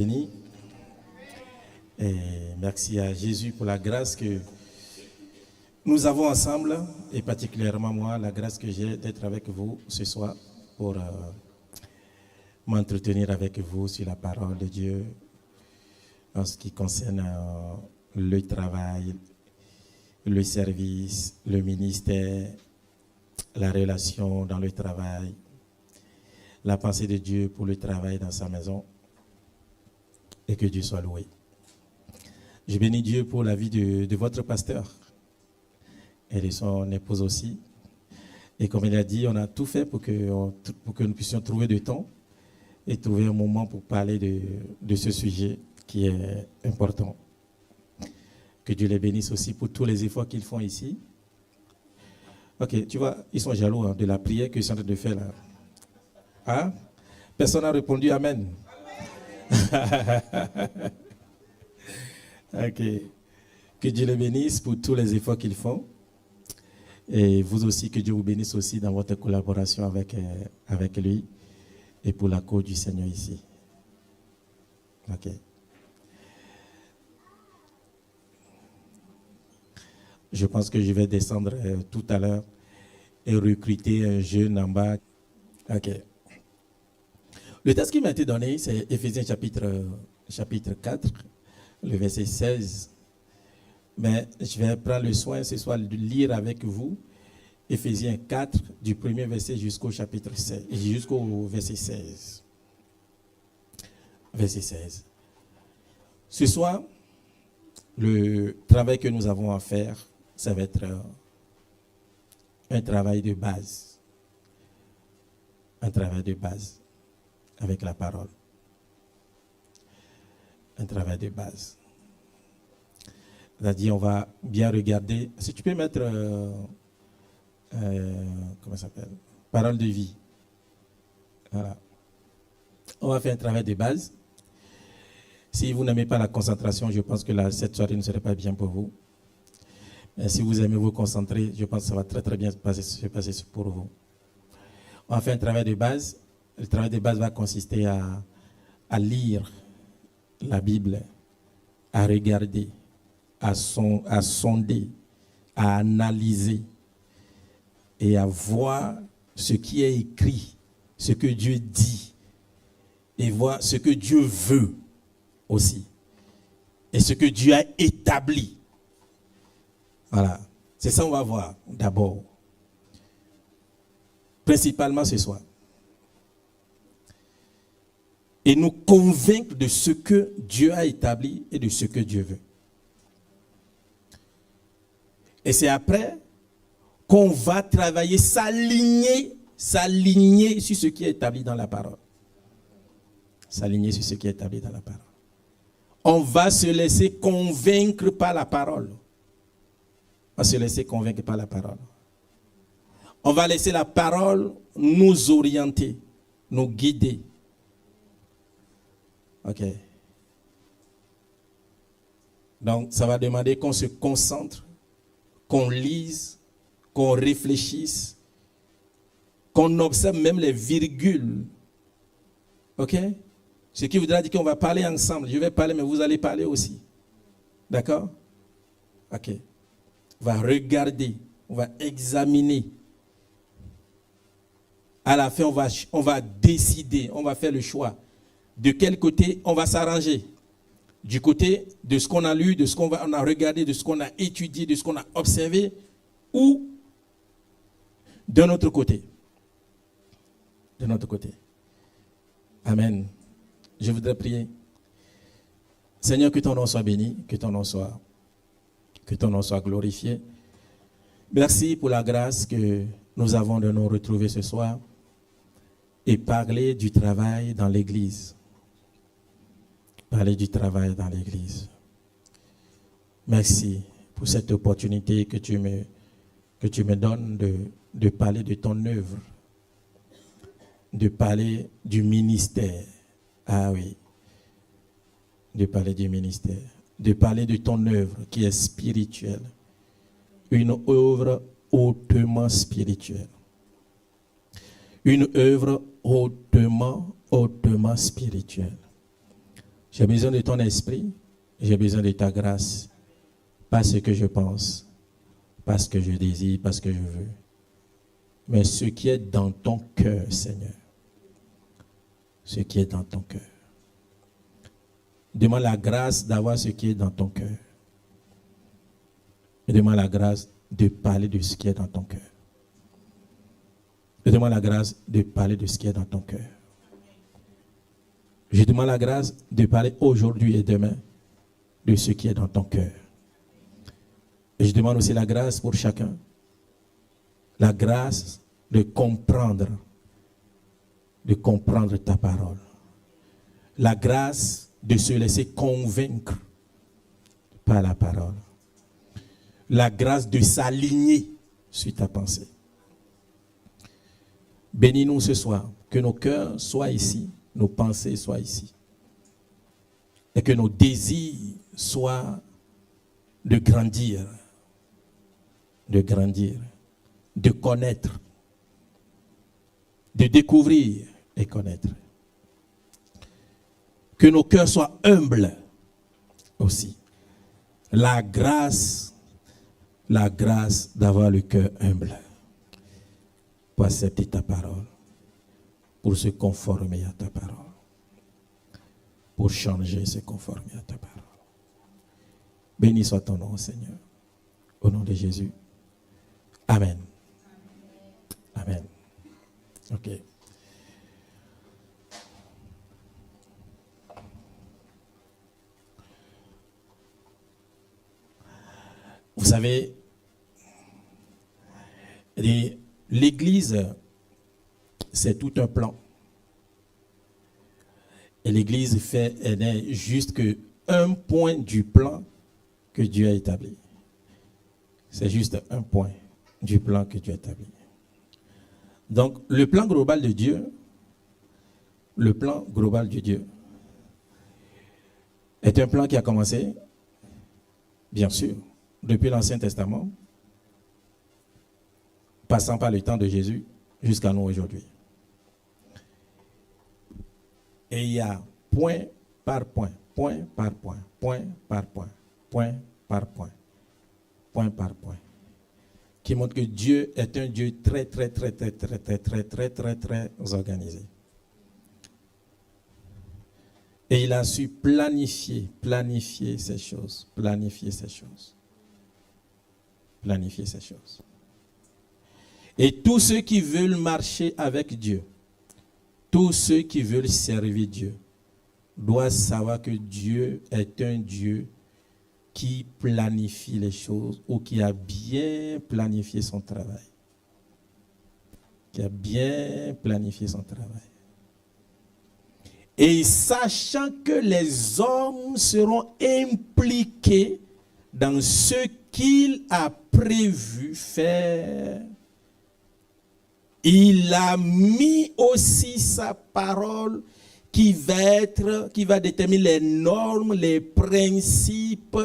Béni. Et merci à Jésus pour la grâce que nous avons ensemble, et particulièrement moi, la grâce que j'ai d'être avec vous ce soir pour m'entretenir avec vous sur la parole de Dieu en ce qui concerne le travail, le service, le ministère, la relation dans le travail, la pensée de Dieu pour le travail dans sa maison. Et que Dieu soit loué. Je bénis Dieu pour la vie de votre pasteur et de son épouse aussi. Et comme il a dit, on a tout fait pour que nous puissions trouver du temps et trouver un moment pour parler de ce sujet qui est important. Que Dieu les bénisse aussi pour tous les efforts qu'ils font ici. Ok, tu vois, ils sont jaloux de la prière qu'ils sont en train de faire là. Hein? Personne n'a répondu Amen. Ok. Que Dieu les bénisse pour tous les efforts qu'ils font. Et vous aussi, que Dieu vous bénisse aussi dans votre collaboration avec lui et pour la cause du Seigneur ici. Ok. Je pense que je vais descendre tout à l'heure et recruter un jeune en bas. Ok. Le texte qui m'a été donné, c'est Éphésiens chapitre 4, le verset 16. Mais je vais prendre le soin ce soir de lire avec vous Éphésiens 4, du premier verset jusqu'au chapitre 16, jusqu'au verset 16. Verset 16. Ce soir, le travail que nous avons à faire, ça va être un travail de base. Un travail de base. Avec la parole. Un travail de base. C'est-à-dire, on va bien regarder. Si tu peux mettre, comment ça s'appelle? Parole de vie. Voilà. On va faire un travail de base. Si vous n'aimez pas la concentration, je pense que cette soirée ne serait pas bien pour vous. Mais si vous aimez vous concentrer, je pense que ça va très très bien se passer pour vous. On va faire un travail de base. Le travail de base va consister à lire la Bible, à regarder, à sonder, à analyser et à voir ce qui est écrit, ce que Dieu dit et voir ce que Dieu veut aussi et ce que Dieu a établi. Voilà, c'est ça qu'on va voir d'abord, principalement ce soir. Et nous convaincre de ce que Dieu a établi et de ce que Dieu veut. Et c'est après qu'on va travailler, s'aligner sur ce qui est établi dans la parole. S'aligner sur ce qui est établi dans la parole. On va se laisser convaincre par la parole. On va se laisser convaincre par la parole. On va laisser la parole nous orienter, nous guider. Ok. Donc, ça va demander qu'on se concentre, qu'on lise, qu'on réfléchisse, qu'on observe même les virgules. Ok? Ce qui voudra dire qu'on va parler ensemble. Je vais parler, mais vous allez parler aussi. D'accord? Ok. On va regarder, on va examiner. À la fin, on va décider, on va faire le choix. De quel côté on va s'arranger? Du côté de ce qu'on a lu, de ce qu'on a regardé, de ce qu'on a étudié, de ce qu'on a observé, ou d'un autre côté? De notre côté. Amen. Je voudrais prier. Seigneur, que ton nom soit béni, que ton nom soit glorifié. Merci pour la grâce que nous avons de nous retrouver ce soir et parler du travail dans l'Église. Parler du travail dans l'Église. Merci pour cette opportunité que tu me donnes de parler de ton œuvre, de parler du ministère. Ah oui, de parler du ministère, de parler de ton œuvre qui est spirituelle, une œuvre hautement spirituelle, une œuvre hautement spirituelle. J'ai besoin de ton esprit, j'ai besoin de ta grâce. Pas ce que je pense, pas ce que je désire, pas ce que je veux, mais ce qui est dans ton cœur, Seigneur. Ce qui est dans ton cœur. Demande la grâce d'avoir ce qui est dans ton cœur. Et demande la grâce de parler de ce qui est dans ton cœur. Je demande la grâce de parler de ce qui est dans ton cœur. Je demande la grâce de parler aujourd'hui et demain de ce qui est dans ton cœur. Et je demande aussi la grâce pour chacun. La grâce de comprendre ta parole. La grâce de se laisser convaincre par la parole. La grâce de s'aligner sur ta pensée. Bénis-nous ce soir, que nos cœurs soient ici, nos pensées soient ici. Et que nos désirs soient de grandir, de connaître, de découvrir et connaître. Que nos cœurs soient humbles aussi. La grâce d'avoir le cœur humble pour accepter ta parole, pour se conformer à ta parole, pour changer, se conformer à ta parole. Béni soit ton nom, Seigneur. Au nom de Jésus. Amen. Amen. Ok. Vous savez, l'Église, c'est tout un plan. Et l'Église elle n'est juste qu'un point du plan que Dieu a établi. C'est juste un point du plan que Dieu a établi. Donc, le plan global de Dieu, est un plan qui a commencé, bien sûr, depuis l'Ancien Testament, passant par le temps de Jésus jusqu'à nous aujourd'hui. Et il y a point par point, point par point, point par point, point par point, point par point, qui montre que Dieu est un Dieu très organisé. Et il a su planifier ces choses, planifier ces choses. Et tous ceux qui veulent marcher avec Dieu, tous ceux qui veulent servir Dieu, doivent savoir que Dieu est un Dieu qui planifie les choses ou qui a bien planifié son travail. Et sachant que les hommes seront impliqués dans ce qu'il a prévu faire, il a mis aussi sa parole qui va déterminer les normes, les principes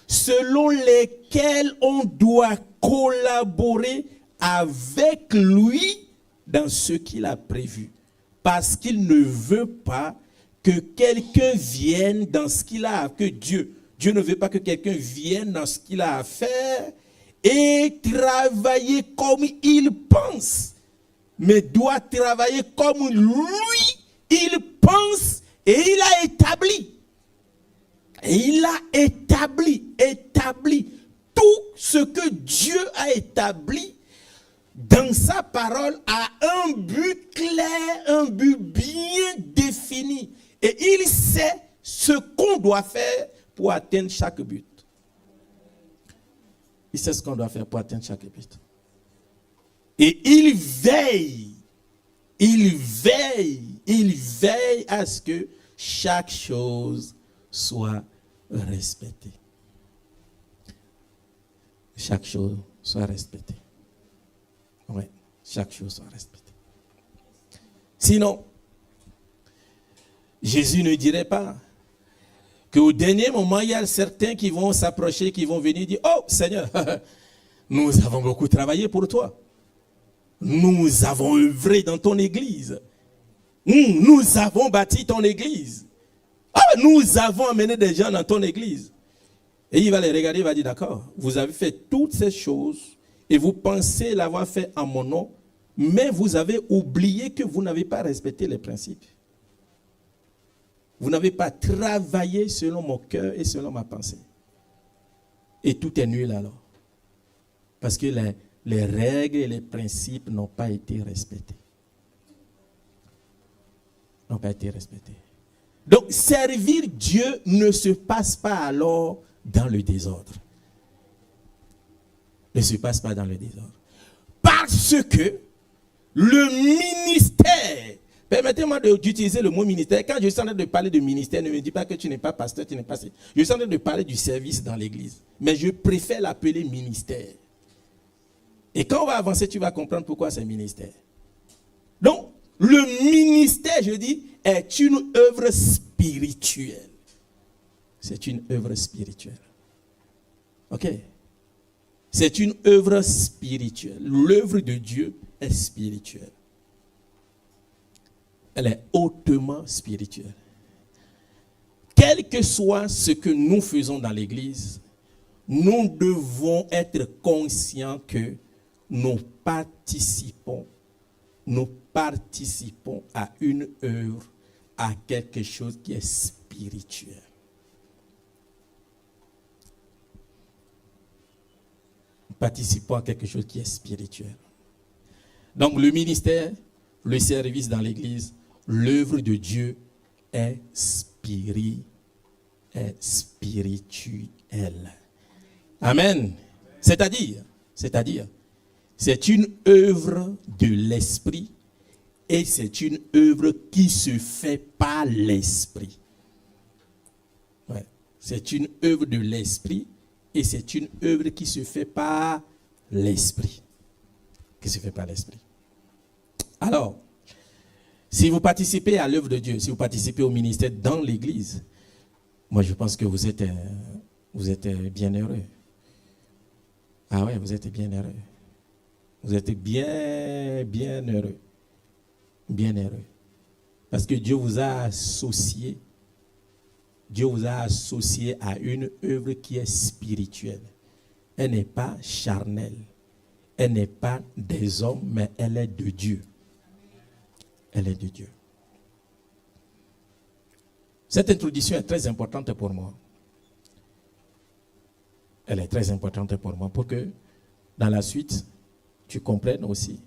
selon lesquels on doit collaborer avec lui dans ce qu'il a prévu. Parce qu'il ne veut pas que quelqu'un vienne dans ce qu'il a, Dieu ne veut pas que quelqu'un vienne dans ce qu'il a à faire et travailler comme il pense, mais doit travailler comme lui, il pense et il a établi. Et il a établi tout ce que Dieu a établi dans sa parole a un but clair, un but bien défini. Et il sait ce qu'on doit faire pour atteindre chaque but. Il sait ce qu'on doit faire pour atteindre chaque but. Et il veille à ce que chaque chose soit respectée. Chaque chose soit respectée. Oui, chaque chose soit respectée. Sinon, Jésus ne dirait pas qu'au dernier moment, il y a certains qui vont s'approcher, qui vont venir dire « Oh Seigneur, nous avons beaucoup travaillé pour toi. Nous avons œuvré dans ton église. Nous avons bâti ton église. Ah, nous avons amené des gens dans ton église. Et il va les regarder, il va dire, d'accord, vous avez fait toutes ces choses et vous pensez l'avoir fait en mon nom, mais vous avez oublié que vous n'avez pas respecté les principes. Vous n'avez pas travaillé selon mon cœur et selon ma pensée. Et tout est nul alors. Parce que les règles et les principes n'ont pas été respectés. N'ont pas été respectés. Donc, servir Dieu ne se passe pas alors dans le désordre. Ne se passe pas dans le désordre. Parce que le ministère, permettez-moi d'utiliser le mot ministère. Quand je suis en train de parler de ministère, ne me dis pas que tu n'es pas pasteur, tu n'es pas... Je suis en train de parler du service dans l'église. Mais je préfère l'appeler ministère. Et quand on va avancer, tu vas comprendre pourquoi c'est ministère. Donc, le ministère, je dis, est une œuvre spirituelle. C'est une œuvre spirituelle. Ok? C'est une œuvre spirituelle. L'œuvre de Dieu est spirituelle. Elle est hautement spirituelle. Quel que soit ce que nous faisons dans l'église, nous devons être conscients que nous participons à une œuvre, à quelque chose qui est spirituel. Nous participons à quelque chose qui est spirituel. Donc le ministère, le service dans l'église, l'œuvre de Dieu est spirituelle. Amen. C'est-à-dire, c'est une œuvre de l'esprit et c'est une œuvre qui se fait par l'esprit. Ouais. C'est une œuvre de l'esprit et c'est une œuvre qui se fait par l'esprit. Qui se fait par l'esprit. Alors, si vous participez à l'œuvre de Dieu, si vous participez au ministère dans l'église, moi je pense que vous êtes bien heureux. Ah ouais, vous êtes bien heureux. Vous êtes bien heureux. Bien heureux. Parce que Dieu vous a associé. Dieu vous a associé à une œuvre qui est spirituelle. Elle n'est pas charnelle. Elle n'est pas des hommes, mais elle est de Dieu. Elle est de Dieu. Cette introduction est très importante pour moi. Elle est très importante pour moi pour que dans la suite, tu comprennes aussi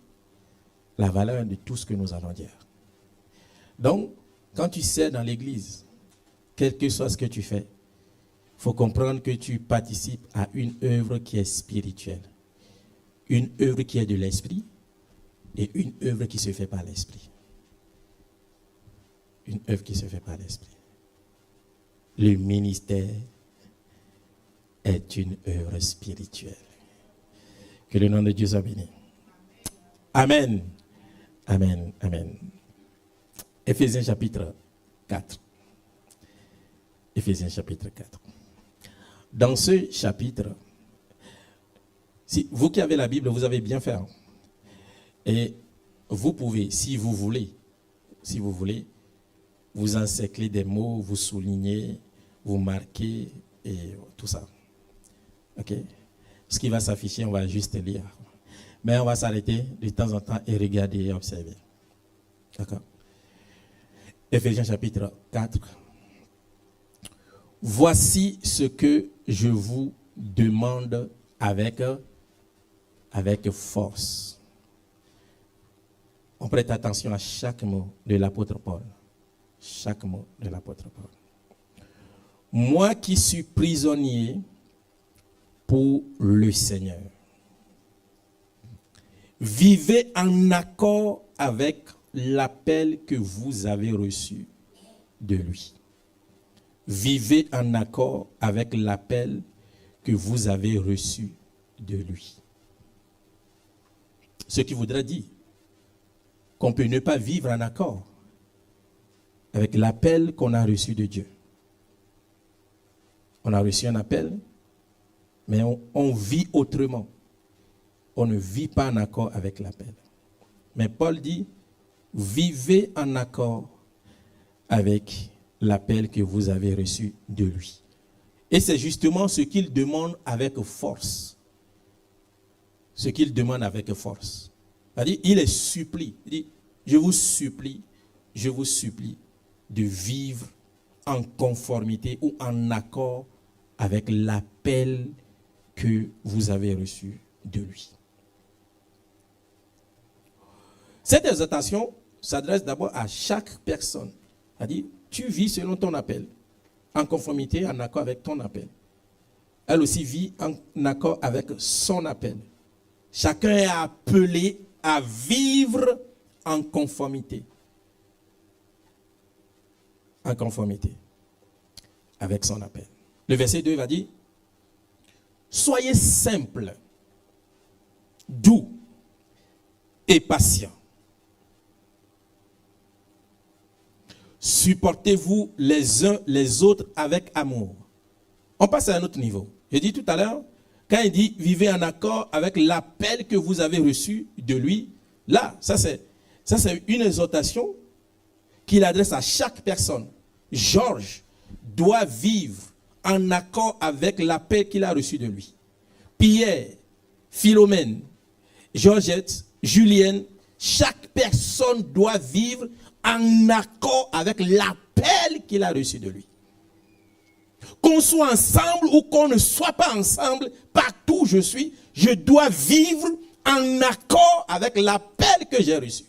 la valeur de tout ce que nous allons dire. Donc, quand tu sers dans l'église, quel que soit ce que tu fais, il faut comprendre que tu participes à une œuvre qui est spirituelle. Une œuvre qui est de l'esprit et une œuvre qui se fait par l'esprit. Une œuvre qui se fait par l'esprit. Le ministère est une œuvre spirituelle. Que le nom de Dieu soit béni. Amen. Amen. Amen. Éphésiens chapitre 4. Éphésiens chapitre 4. Dans ce chapitre, si vous qui avez la Bible, vous avez bien fait. Et vous pouvez, si vous voulez, vous encercler des mots, vous souligner, vous marquer et tout ça. Ok? Ce qui va s'afficher, on va juste lire. Mais on va s'arrêter de temps en temps et regarder et observer. D'accord? Éphésiens chapitre 4. Voici ce que je vous demande avec force. On prête attention à chaque mot de l'apôtre Paul. Chaque mot de l'apôtre Paul. Moi qui suis prisonnier pour le Seigneur. Vivez en accord avec l'appel que vous avez reçu de lui. Vivez en accord avec l'appel que vous avez reçu de lui. Ce qui voudrait dire qu'on peut ne pas vivre en accord avec l'appel qu'on a reçu de Dieu. On a reçu un appel, mais on vit autrement. On ne vit pas en accord avec l'appel. Mais Paul dit, vivez en accord avec l'appel que vous avez reçu de lui. Et c'est justement ce qu'il demande avec force. Ce qu'il demande avec force. C'est-à-dire, il les supplie. Il dit, je vous supplie de vivre en conformité ou en accord avec l'appel que vous avez reçu de lui. Cette exhortation s'adresse d'abord à chaque personne. C'est-à-dire, tu vis selon ton appel, en conformité, en accord avec ton appel. Elle aussi vit en accord avec son appel. Chacun est appelé à vivre en conformité. En conformité avec son appel. Le verset 2 va dire, soyez simples, doux et patients. Supportez-vous les uns les autres avec amour. On passe à un autre niveau. J'ai dit tout à l'heure, quand il dit vivez en accord avec l'appel que vous avez reçu de lui, là, ça c'est une exhortation qu'il adresse à chaque personne. Georges doit vivre en accord avec l'appel qu'il a reçu de lui. Pierre, Philomène, Georgette, Julienne, chaque personne doit vivre en accord avec l'appel qu'il a reçu de lui. Qu'on soit ensemble ou qu'on ne soit pas ensemble, partout où je suis, je dois vivre en accord avec l'appel que j'ai reçu.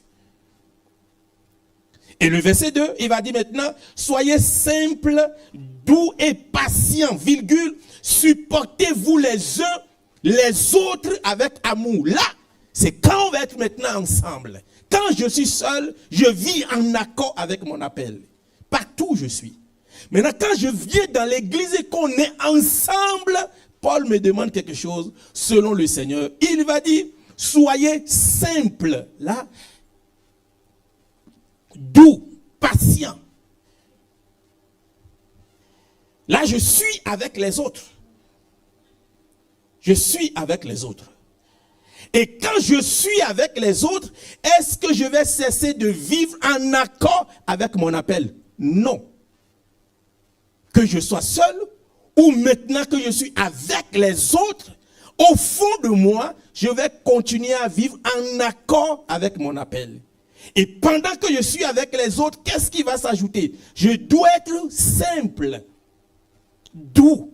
Et le verset 2, il va dire maintenant, soyez simples, doux et patients, virgule, supportez-vous les uns les autres avec amour. Là, c'est quand on va être maintenant ensemble. Quand je suis seul, je vis en accord avec mon appel. Partout où je suis. Maintenant, quand je viens dans l'église et qu'on est ensemble, Paul me demande quelque chose selon le Seigneur. Il va dire, soyez simples. Là, doux, patient. Là, je suis avec les autres. Je suis avec les autres. Et quand je suis avec les autres, est-ce que je vais cesser de vivre en accord avec mon appel? Non. Que je sois seul ou maintenant que je suis avec les autres, au fond de moi, je vais continuer à vivre en accord avec mon appel. Et pendant que je suis avec les autres, qu'est-ce qui va s'ajouter? Je dois être simple, doux,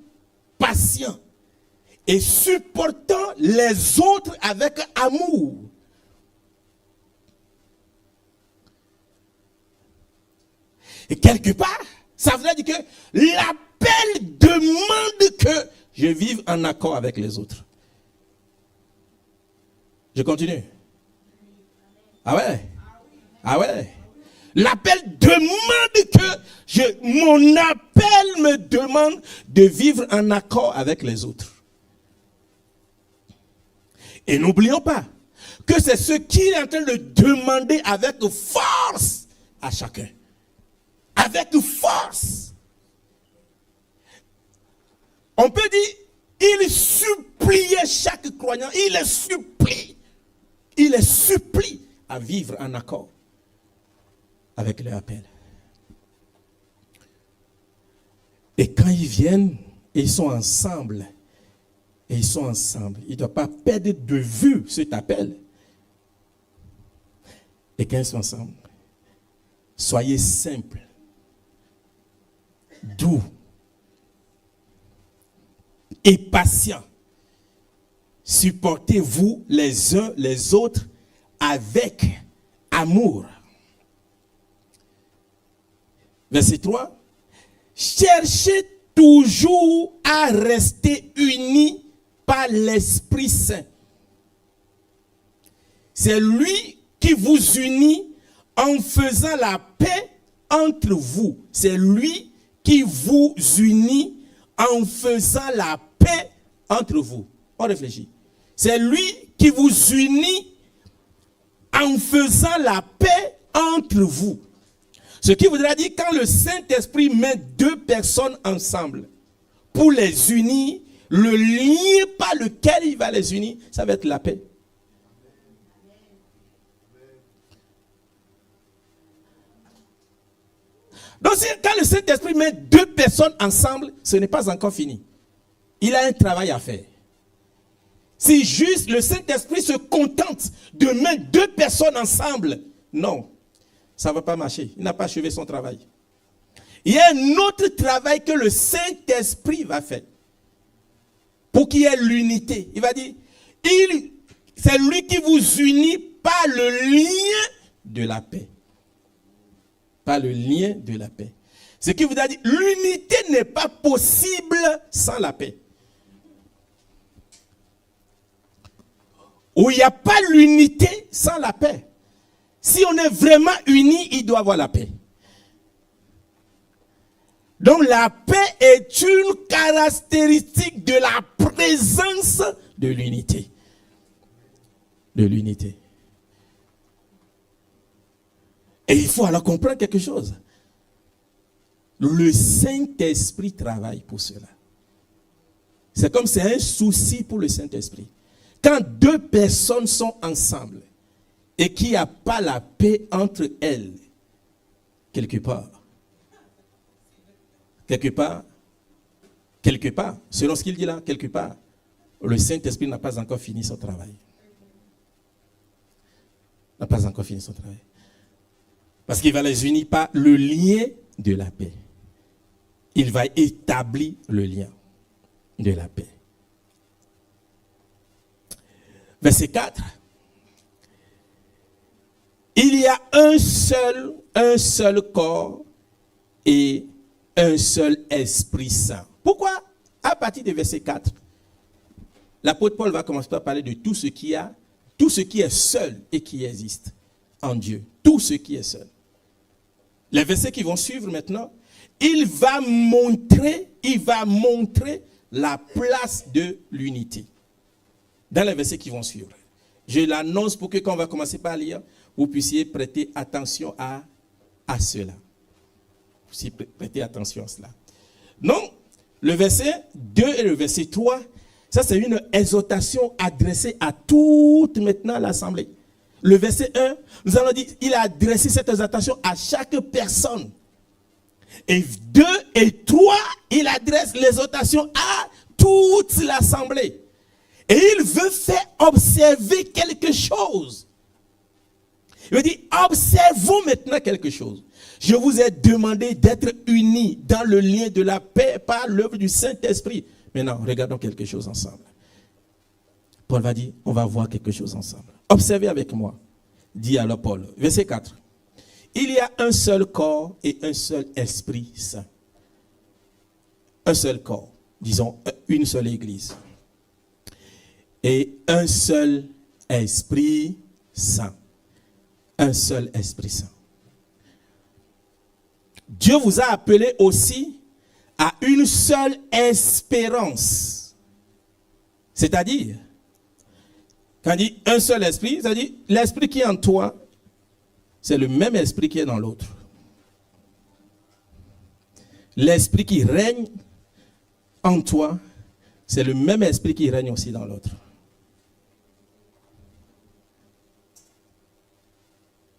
patient et supportant les autres avec amour. Et quelque part, ça veut dire que l'appel demande que je vive en accord avec les autres. Je continue. Ah ouais? Ah ouais? L'appel demande que mon appel me demande de vivre en accord avec les autres. Et n'oublions pas que c'est ce qu'il est en train de demander avec force à chacun. Avec force. On peut dire, il suppliait chaque croyant, il les supplie à vivre en accord avec leur appel. Et quand ils viennent, ils sont ensemble. Et ils sont ensemble. Ils ne doivent pas perdre de vue cet appel. Et quand ils sont ensemble, soyez simples, doux et patients. Supportez-vous les uns les autres avec amour. Verset 3. Cherchez toujours à rester unis par l'Esprit Saint. C'est lui qui vous unit en faisant la paix entre vous. C'est lui qui vous unit en faisant la paix entre vous. On réfléchit. C'est lui qui vous unit en faisant la paix entre vous. Ce qui voudra dire quand le Saint-Esprit met deux personnes ensemble pour les unir, le lien par lequel il va les unir, ça va être la paix. Donc quand le Saint-Esprit met deux personnes ensemble, ce n'est pas encore fini. Il a un travail à faire. Si juste le Saint-Esprit se contente de mettre deux personnes ensemble, non, ça ne va pas marcher. Il n'a pas achevé son travail. Il y a un autre travail que le Saint-Esprit va faire pour qu'il y ait l'unité. Il va dire, c'est lui qui vous unit par le lien de la paix. Par le lien de la paix. Ce qui vous a dit, l'unité n'est pas possible sans la paix. Où il n'y a pas l'unité sans la paix. Si on est vraiment unis, il doit avoir la paix. Donc la paix est une caractéristique de la présence de l'unité. De l'unité. Et il faut alors comprendre quelque chose. Le Saint-Esprit travaille pour cela. C'est comme c'est un souci pour le Saint-Esprit. Quand deux personnes sont ensemble et qu'il n'y a pas la paix entre elles, quelque part, selon ce qu'il dit là, quelque part, le Saint-Esprit n'a pas encore fini son travail. N'a pas encore fini son travail. Parce qu'il va les unir par le lien de la paix. Il va établir le lien de la paix. Verset 4. Il y a un seul corps et un seul Esprit Saint. Pourquoi? À partir du verset 4, l'apôtre Paul va commencer par parler de tout ce qui est seul et qui existe en Dieu. Tout ce qui est seul. Les versets qui vont suivre maintenant, il va montrer la place de l'unité. Dans les versets qui vont suivre. Je l'annonce pour que quand on va commencer par lire, vous puissiez prêter attention à cela. Vous puissiez prêter attention à cela. Donc, le verset 2 et le verset 3, ça c'est une exhortation adressée à toute maintenant l'assemblée. Le verset 1, nous allons dire, il a adressé cette exhortation à chaque personne. Et 2 et 3, il adresse l'exhortation à toute l'assemblée. Et il veut faire observer quelque chose. Il veut dire, observons maintenant quelque chose. Je vous ai demandé d'être unis dans le lien de la paix par l'œuvre du Saint-Esprit. Maintenant, regardons quelque chose ensemble. Paul va dire, on va voir quelque chose ensemble. Observez avec moi, dit alors Paul. Verset 4. Il y a un seul corps et un seul Esprit Saint. Un seul corps, disons une seule Église. Et un seul Esprit Saint. Un seul Esprit Saint. Dieu vous a appelé aussi à une seule espérance. C'est-à-dire, quand on dit un seul esprit, c'est-à-dire l'esprit qui est en toi, c'est le même esprit qui est dans l'autre. L'esprit qui règne en toi, c'est le même esprit qui règne aussi dans l'autre.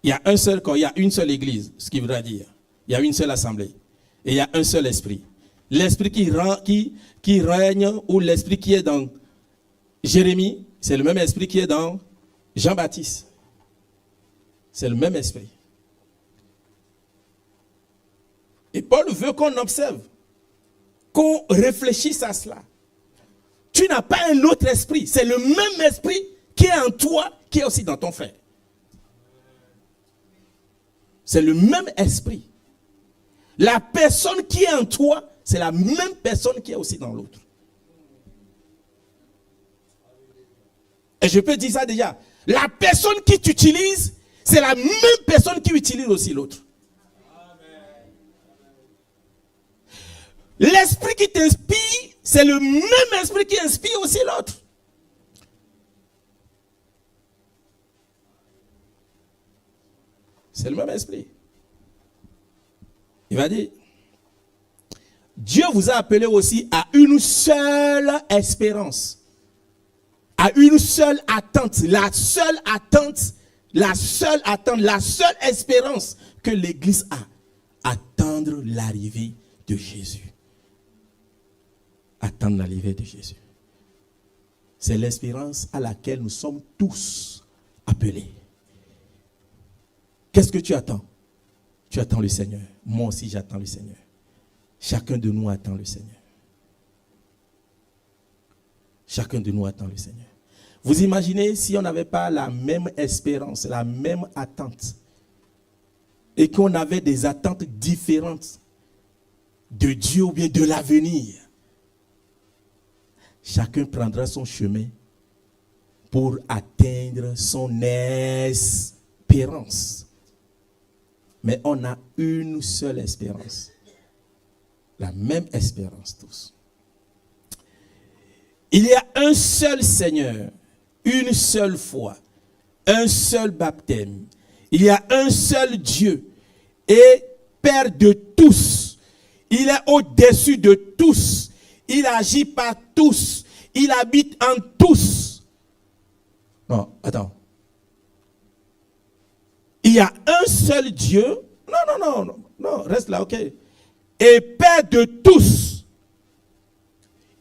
Il y a un seul corps, il y a une seule église, ce qui voudra dire. Il y a une seule assemblée. Et il y a un seul esprit. L'esprit qui règne, ou l'esprit qui est dans Jérémie, c'est le même esprit qui est dans Jean-Baptiste. C'est le même esprit. Et Paul veut qu'on observe, qu'on réfléchisse à cela. Tu n'as pas un autre esprit. C'est le même esprit qui est en toi, qui est aussi dans ton frère. C'est le même esprit. La personne qui est en toi, c'est la même personne qui est aussi dans l'autre. Et je peux dire ça déjà. La personne qui t'utilise, c'est la même personne qui utilise aussi l'autre. L'esprit qui t'inspire, c'est le même esprit qui inspire aussi l'autre. C'est le même esprit. Il va dire, Dieu vous a appelé aussi à une seule espérance, à une seule attente, la seule attente, la seule espérance que l'Église a, à attendre l'arrivée de Jésus. Attendre l'arrivée de Jésus. C'est l'espérance à laquelle nous sommes tous appelés. Qu'est-ce que tu attends? Tu attends le Seigneur. Moi aussi, j'attends le Seigneur. Chacun de nous attend le Seigneur. Chacun de nous attend le Seigneur. Vous imaginez si on n'avait pas la même espérance, la même attente, et qu'on avait des attentes différentes de Dieu ou bien de l'avenir. Chacun prendra son chemin pour atteindre son espérance. Mais on a une seule espérance. La même espérance tous. Il y a un seul Seigneur, une seule foi, un seul baptême. Il y a un seul Dieu et Père de tous. Il est au-dessus de tous. Il agit par tous. Il habite en tous. Non, attends. Il y a un seul Dieu. Non, reste là, ok. Et Père de tous.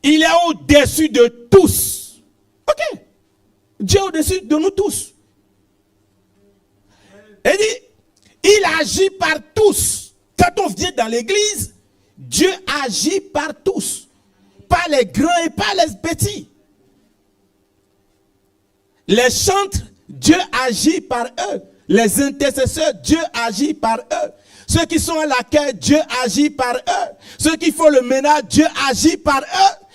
Il est au-dessus de tous. Ok. Dieu est au-dessus de nous tous. Il dit, il agit par tous. Quand on vient dans l'église, Dieu agit par tous. Pas les grands et pas les petits. Les chantres, Dieu agit par eux. Les intercesseurs, Dieu agit par eux. Ceux qui sont à l'accueil, Dieu agit par eux. Ceux qui font le ménage, Dieu agit par eux.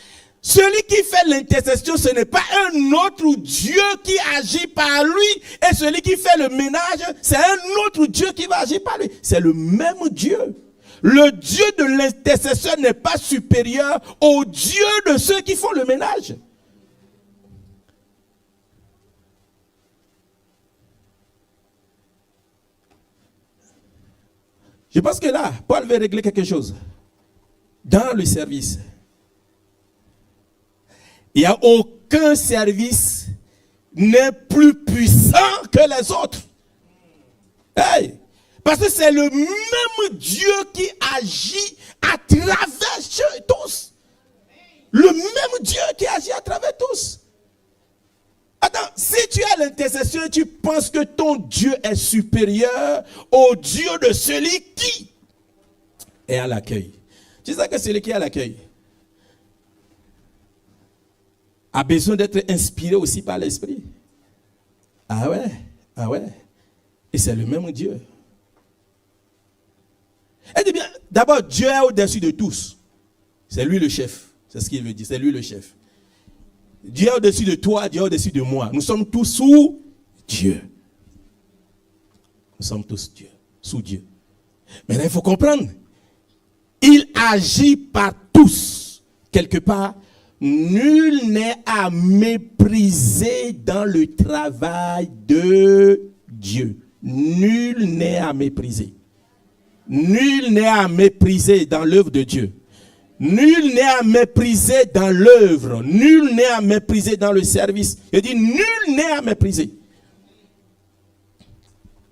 Celui qui fait l'intercession, ce n'est pas un autre Dieu qui agit par lui. Et celui qui fait le ménage, c'est un autre Dieu qui va agir par lui. C'est le même Dieu. Le Dieu de l'intercesseur n'est pas supérieur au Dieu de ceux qui font le ménage. Je pense que là, Paul veut régler quelque chose. Dans le service, il n'y a aucun service n'est plus puissant que les autres. Hey! Parce que c'est le même Dieu qui agit à travers tous. Le même Dieu qui agit à travers tous. Attends, si tu as l'intercession et tu penses que ton Dieu est supérieur au Dieu de celui qui est à l'accueil. Tu sais que celui qui est à l'accueil a besoin d'être inspiré aussi par l'Esprit. Ah ouais. Et c'est le même Dieu. Elle dit bien, d'abord, Dieu est au-dessus de tous. C'est lui le chef. C'est ce qu'il veut dire, c'est lui le chef. Dieu est au-dessus de toi, Dieu est au-dessus de moi. Nous sommes tous sous Dieu. Nous sommes tous Dieu, sous Dieu. Maintenant, il faut comprendre. Il agit par tous. Quelque part, nul n'est à mépriser dans le travail de Dieu. Nul n'est à mépriser. Nul n'est à mépriser dans l'œuvre de Dieu. Nul n'est à mépriser dans l'œuvre. Nul n'est à mépriser dans le service. Il dit nul n'est à mépriser.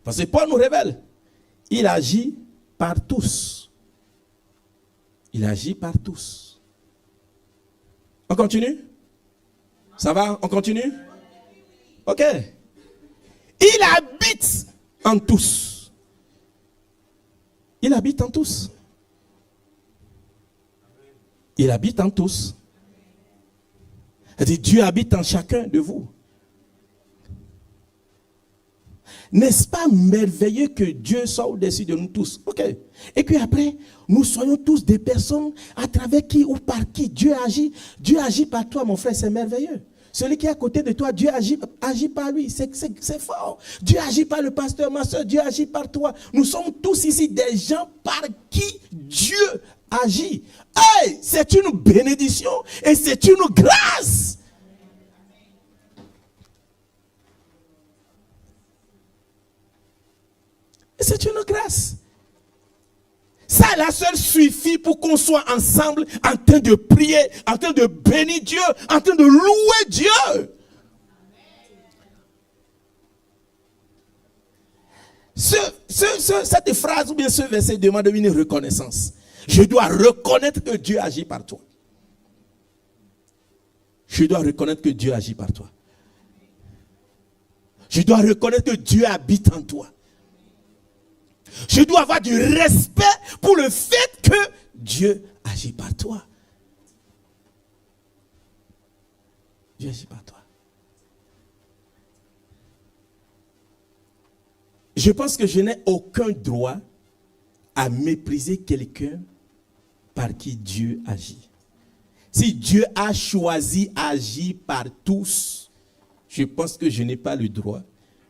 Parce que Paul nous révèle. Il agit par tous. Il agit par tous. On continue? Ça va? On continue? Ok. Il habite en tous. Il habite en tous. Il habite en tous. C'est-à-dire, Dieu habite en chacun de vous. N'est-ce pas merveilleux que Dieu soit au-dessus de nous tous? Ok. Et puis après, nous soyons tous des personnes à travers qui ou par qui Dieu agit. Dieu agit par toi, mon frère, c'est merveilleux. Celui qui est à côté de toi, Dieu agit par lui. C'est fort. Dieu agit par le pasteur, ma soeur, Dieu agit par toi. Nous sommes tous ici des gens par qui Dieu agit. Hey, c'est une bénédiction et c'est une grâce. Et c'est une grâce. Ça, la seule suffit pour qu'on soit ensemble en train de prier, en train de bénir Dieu, en train de louer Dieu. Cette phrase ou bien ce verset demande une reconnaissance. Je dois reconnaître que Dieu agit par toi. Je dois reconnaître que Dieu agit par toi. Je dois reconnaître que Dieu habite en toi. Je dois avoir du respect pour le fait que Dieu agit par toi. Dieu agit par toi. Je pense que je n'ai aucun droit à mépriser quelqu'un par qui Dieu agit. Si Dieu a choisi agir par tous, je pense que je n'ai pas le droit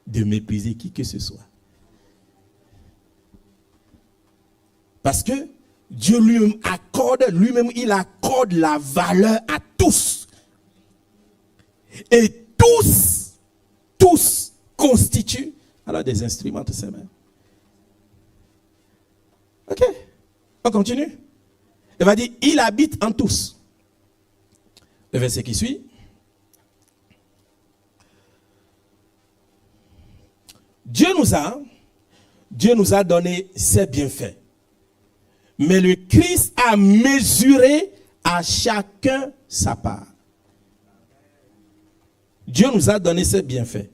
de mépriser qui que ce soit. Parce que Dieu lui-même, il accorde la valeur à tous. Et tous constituent alors des instruments de ses mains. Ok, on continue. Il va dire, il habite en tous. Le verset qui suit. Dieu nous a donné ses bienfaits. Mais le Christ a mesuré à chacun sa part. Dieu nous a donné ses bienfaits.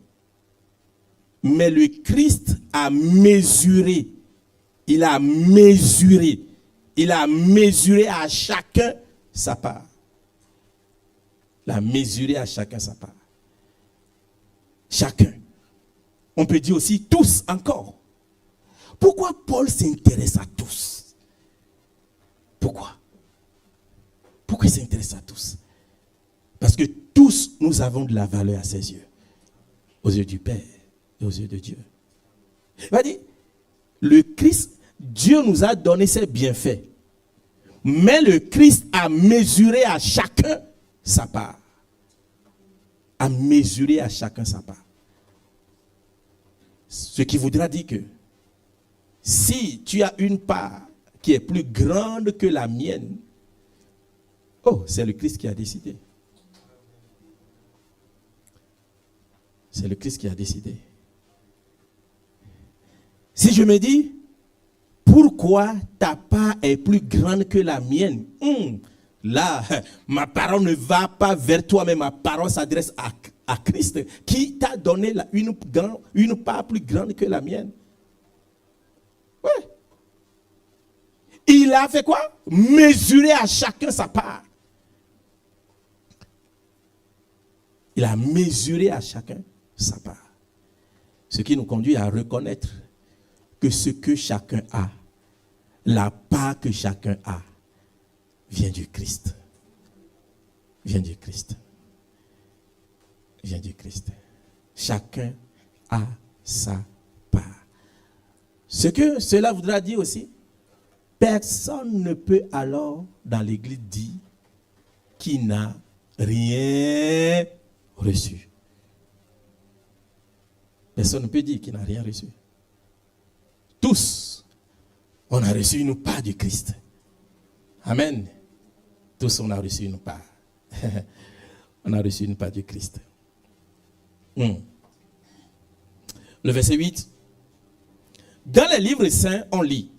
Mais le Christ a mesuré. Il a mesuré à chacun sa part. Il a mesuré à chacun sa part. Chacun. On peut dire aussi tous encore. Pourquoi Paul s'intéresse à tous? Pourquoi il s'intéresse à tous? Parce que tous, nous avons de la valeur à ses yeux. Aux yeux du Père et aux yeux de Dieu. Il va dire, le Christ, Dieu nous a donné ses bienfaits. Mais le Christ a mesuré à chacun sa part. A mesuré à chacun sa part. Ce qui voudra dire que si tu as une part qui est plus grande que la mienne, oh, c'est le Christ qui a décidé. C'est le Christ qui a décidé. Si je me dis, pourquoi ta part est plus grande que la mienne? Là, ma parole ne va pas vers toi, mais ma parole s'adresse à Christ, qui t'a donné une part plus grande que la mienne. Ouais. Il a fait quoi? Mesurer à chacun sa part. Il a mesuré à chacun sa part. Ce qui nous conduit à reconnaître que ce que chacun a, la part que chacun a, vient du Christ. Vient du Christ. Vient du Christ. Chacun a sa part. Ce que cela voudra dire aussi, personne ne peut alors dans l'église dire qu'il n'a rien reçu. Personne ne peut dire qu'il n'a rien reçu. Tous, on a reçu une part du Christ. Amen. Tous, on a reçu une part. On a reçu une part du Christ. Le verset 8. Dans les livres saints, on lit.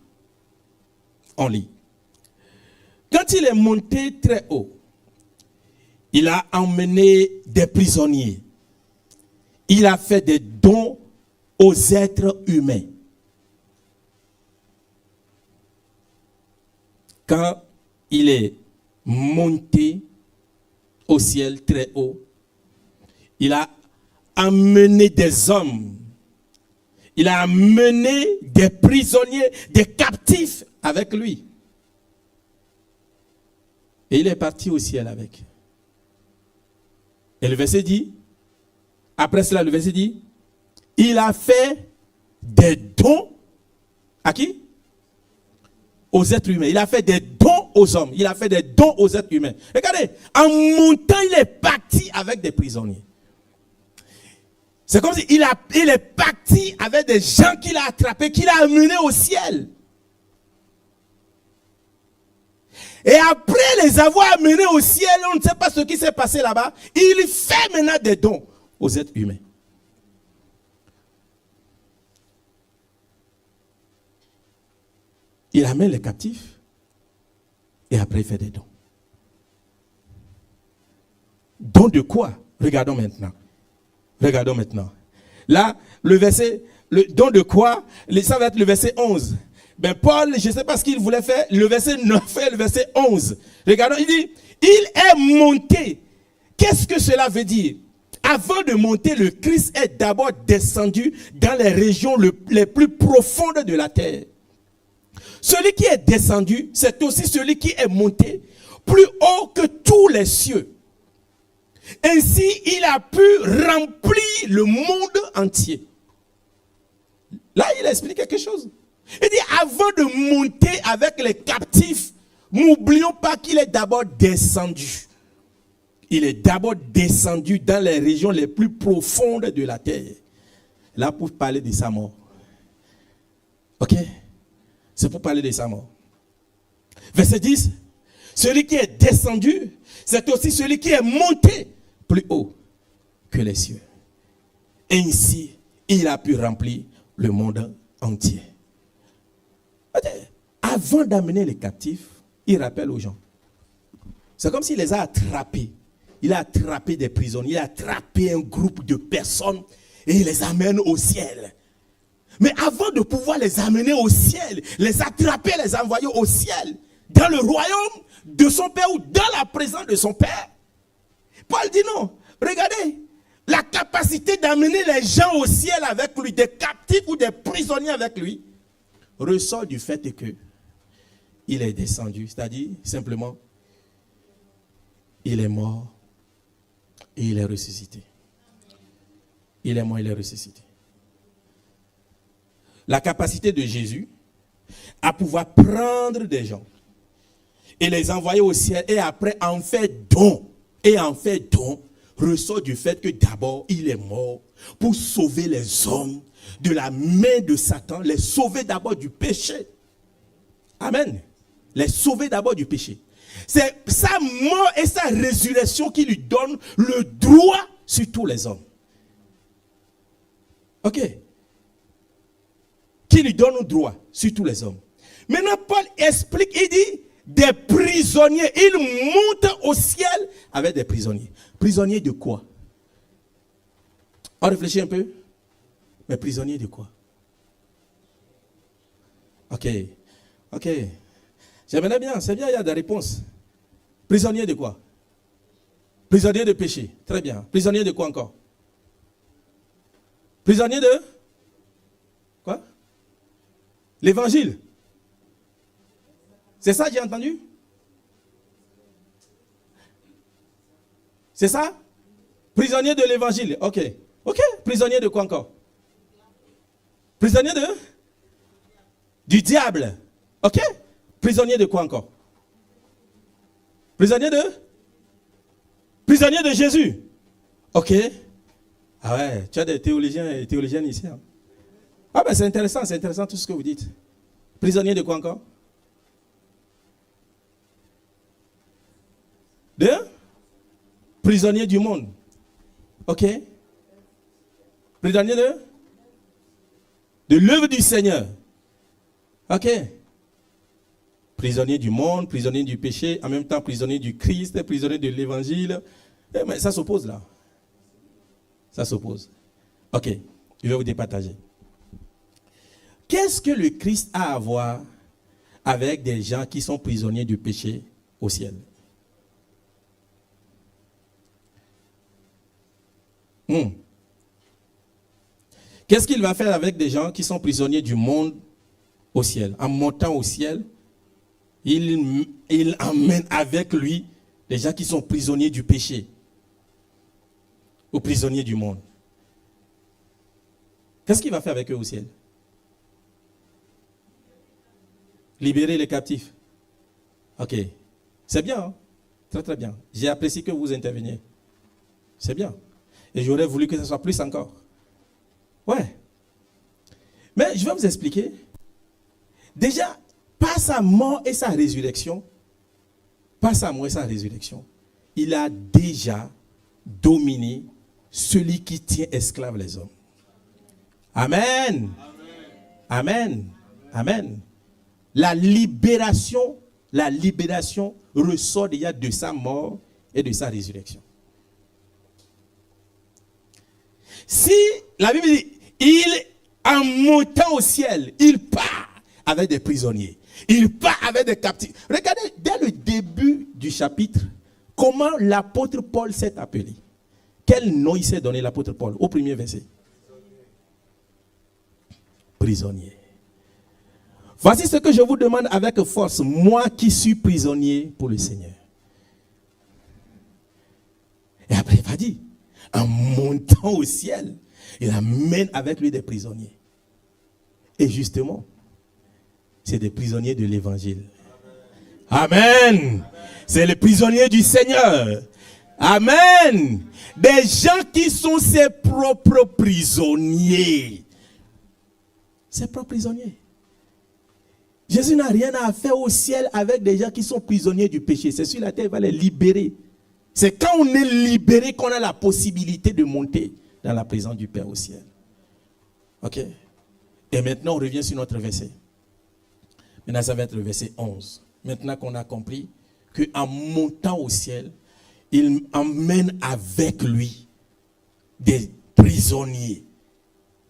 Quand il est monté très haut, il a emmené des prisonniers. Il a fait des dons aux êtres humains. Quand il est monté au ciel très haut, il a amené des hommes. Il a amené des prisonniers, des captifs avec lui. Et il est parti au ciel avec. Et le verset dit, après cela, le verset dit, il a fait des dons à qui? Aux êtres humains. Il a fait des dons aux hommes. Il a fait des dons aux êtres humains. Regardez, en montant, il est parti avec des prisonniers. C'est comme s'il est parti avec des gens qu'il a attrapés, qu'il a amenés au ciel. Et après les avoir amenés au ciel, on ne sait pas ce qui s'est passé là-bas. Il fait maintenant des dons aux êtres humains. il amène les captifs et après il fait des dons. Dons de quoi? Regardons maintenant. Regardons maintenant. Là, le don de quoi? Ça va être le verset 11. Ben Paul, je ne sais pas ce qu'il voulait faire. Le verset 9 et le verset 11. Regardons, il dit, il est monté. Qu'est-ce que cela veut dire? Avant de monter, le Christ est d'abord descendu dans les régions les plus profondes de la terre. Celui qui est descendu, c'est aussi celui qui est monté plus haut que tous les cieux. Ainsi, il a pu remplir le monde entier. Là, il explique quelque chose. Il dit, avant de monter avec les captifs, n'oublions pas qu'il est d'abord descendu. Il est d'abord descendu dans les régions les plus profondes de la terre. Là, pour parler de sa mort. Ok? C'est pour parler de sa mort. Verset 10. Celui qui est descendu, c'est aussi celui qui est monté plus haut que les cieux. Et ainsi, il a pu remplir le monde entier. Avant d'amener les captifs, il rappelle aux gens. C'est comme s'il les a attrapés. Il a attrapé des prisonniers, il a attrapé un groupe de personnes et il les amène au ciel. Mais avant de pouvoir les amener au ciel, les attraper, les envoyer au ciel, dans le royaume de son Père ou dans la présence de son Père, Paul dit non, regardez, la capacité d'amener les gens au ciel avec lui, des captifs ou des prisonniers avec lui, ressort du fait que il est descendu, c'est-à-dire simplement, il est mort et il est ressuscité. Il est mort, il est ressuscité. La capacité de Jésus à pouvoir prendre des gens et les envoyer au ciel et après en faire don, ressort du fait que d'abord il est mort pour sauver les hommes de la main de Satan, les sauver d'abord du péché. Amen. Les sauver d'abord du péché. C'est sa mort et sa résurrection qui lui donne le droit sur tous les hommes. Ok. Qui lui donne le droit sur tous les hommes. Maintenant, Paul explique, il dit, des prisonniers. Il monte au ciel avec des prisonniers. Prisonniers de quoi? On réfléchit un peu. Mais prisonniers de quoi? Ok. J'aimerais bien, c'est bien, il y a des réponses. Prisonniers de quoi? Prisonniers de péché. Très bien. Prisonniers de quoi encore? Prisonniers de quoi? L'évangile. C'est ça que j'ai entendu? C'est ça? Prisonniers de l'évangile. Ok. Prisonniers de quoi encore? Prisonniers du diable. Ok. Prisonniers de quoi encore? Prisonniers de Jésus. Ok. Ah ouais, tu as des théologiens et théologiennes ici. Hein? Ah ben c'est intéressant tout ce que vous dites. Prisonniers de quoi encore? De prisonniers du monde. Ok. Prisonniers de l'œuvre du Seigneur. Ok. Prisonniers du monde, prisonniers du péché, en même temps prisonniers du Christ, prisonniers de l'évangile. Mais ça s'oppose là. Ça s'oppose. Ok, je vais vous départager. Qu'est-ce que le Christ a à voir avec des gens qui sont prisonniers du péché au ciel? Qu'est-ce qu'il va faire avec des gens qui sont prisonniers du monde au ciel? En montant au ciel, il emmène avec lui des gens qui sont prisonniers du péché ou prisonniers du monde. Qu'est-ce qu'il va faire avec eux au ciel? Libérer les captifs. Ok. C'est bien. Hein? Très très bien. J'ai apprécié que vous interveniez. C'est bien. Et j'aurais voulu que ce soit plus encore. Ouais. Mais je vais vous expliquer. Déjà, par sa mort et sa résurrection, il a déjà dominé celui qui tient esclave les hommes. Amen. Amen. Amen. la libération ressort déjà de sa mort et de sa résurrection. Si la Bible dit, en montant au ciel, il part avec des prisonniers. Il part avec des captifs. Regardez, dès le début du chapitre, comment l'apôtre Paul s'est appelé. Quel nom il s'est donné, l'apôtre Paul, au premier verset? Prisonnier. Voici ce que je vous demande avec force, moi qui suis prisonnier pour le Seigneur. Et après, il va dire, en montant au ciel, il amène avec lui des prisonniers. Et justement, c'est des prisonniers de l'évangile. Amen. C'est les prisonniers du Seigneur. Amen. Des gens qui sont ses propres prisonniers. Ses propres prisonniers. Jésus n'a rien à faire au ciel avec des gens qui sont prisonniers du péché. C'est sur la terre, il va les libérer. C'est quand on est libéré qu'on a la possibilité de monter dans la présence du Père au ciel. Ok? Et maintenant, on revient sur notre verset. Maintenant, ça va être le verset 11. Maintenant qu'on a compris qu'en montant au ciel, il emmène avec lui des prisonniers,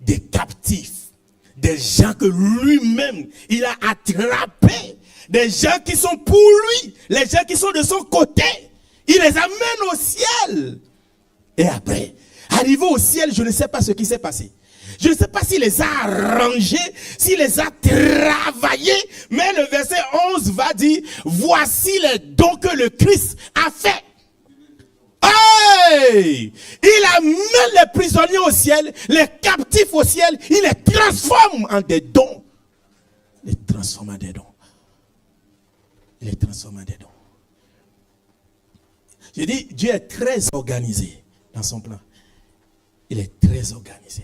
des captifs, des gens que lui-même, il a attrapés, des gens qui sont pour lui, les gens qui sont de son côté. Il les amène au ciel. Et après, arrivé au ciel, je ne sais pas ce qui s'est passé. Je ne sais pas s'il les a arrangés, s'il les a travaillés, mais le verset 11 va dire, voici les dons que le Christ a fait. Hey! Il amène les prisonniers au ciel, les captifs au ciel, il les transforme en des dons. Il les transforme en des dons. Il les transforme en des dons. Je dis, Dieu est très organisé dans son plan. Il est très organisé.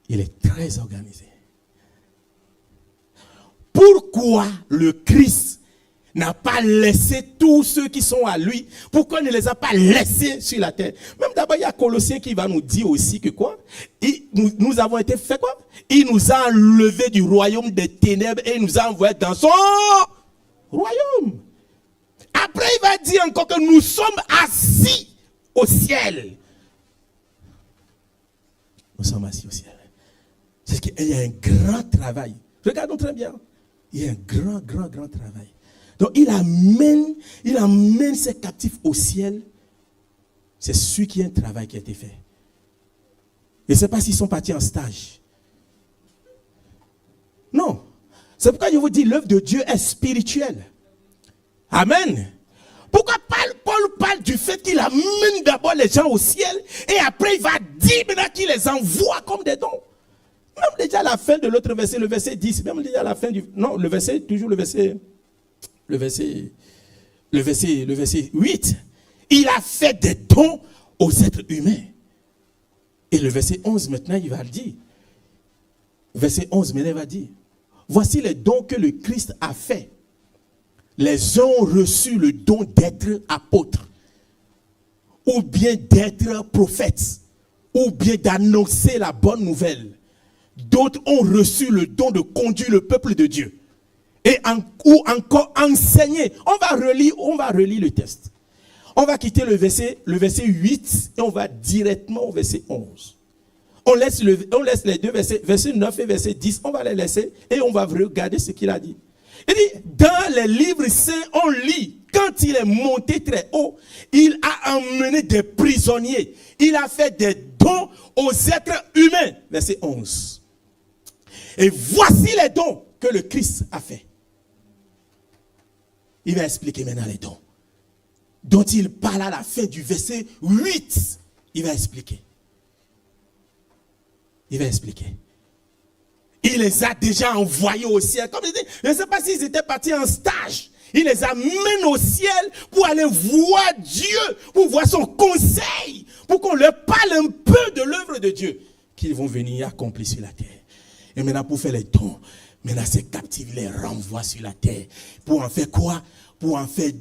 Il est très organisé. Pourquoi le Christ n'a pas laissé tous ceux qui sont à lui? Pourquoi il ne les a pas laissés sur la terre? Même d'abord, il y a Colossiens qui va nous dire aussi que quoi? Nous avons été fait quoi? Il nous a enlevés du royaume des ténèbres et il nous a envoyés dans son royaume. Après, il va dire encore que nous sommes assis au ciel. Nous sommes assis au ciel. C'est qu'il y a un grand travail. Regardons très bien. Il y a un grand travail. Donc, il amène ses captifs au ciel. C'est sûr qu'il y a un travail qui a été fait. Et ce n'est pas s'ils sont partis en stage. Non. C'est pourquoi je vous dis, l'œuvre de Dieu est spirituelle. Amen. Pourquoi Paul parle du fait qu'il amène d'abord les gens au ciel et après il va dire maintenant qu'il les envoie comme des dons. Même déjà à la fin de l'autre verset, le verset 10, même déjà à la fin du... Non, le verset 8. Il a fait des dons aux êtres humains. Et le verset 11 maintenant, il va le dire. Verset 11 maintenant, il va dire. Voici les dons que le Christ a fait. Les uns ont reçu le don d'être apôtres, ou bien d'être prophètes, ou bien d'annoncer la bonne nouvelle. D'autres ont reçu le don de conduire le peuple de Dieu. Ou encore enseigner. On va relire le texte. On va quitter le verset 8 et on va directement au verset 11. On laisse les deux versets, verset 9 et verset 10, on va les laisser et on va regarder ce qu'il a dit. Il dit, dans les livres saints, on lit, quand il est monté très haut, il a emmené des prisonniers. Il a fait des dons aux êtres humains. Verset 11. Et voici les dons que le Christ a fait. Il va expliquer maintenant les dons dont il parle à la fin du verset 8. Il va expliquer. Il va expliquer. Il les a déjà envoyés au ciel. Comme je dis, je ne sais pas s'ils étaient partis en stage. Il les amène au ciel pour aller voir Dieu, pour voir son conseil, pour qu'on leur parle un peu de l'œuvre de Dieu qu'ils vont venir accomplir sur la terre. Et maintenant, pour faire les dons, maintenant ces captifs les renvoient sur la terre. Pour en faire quoi? Pour en faire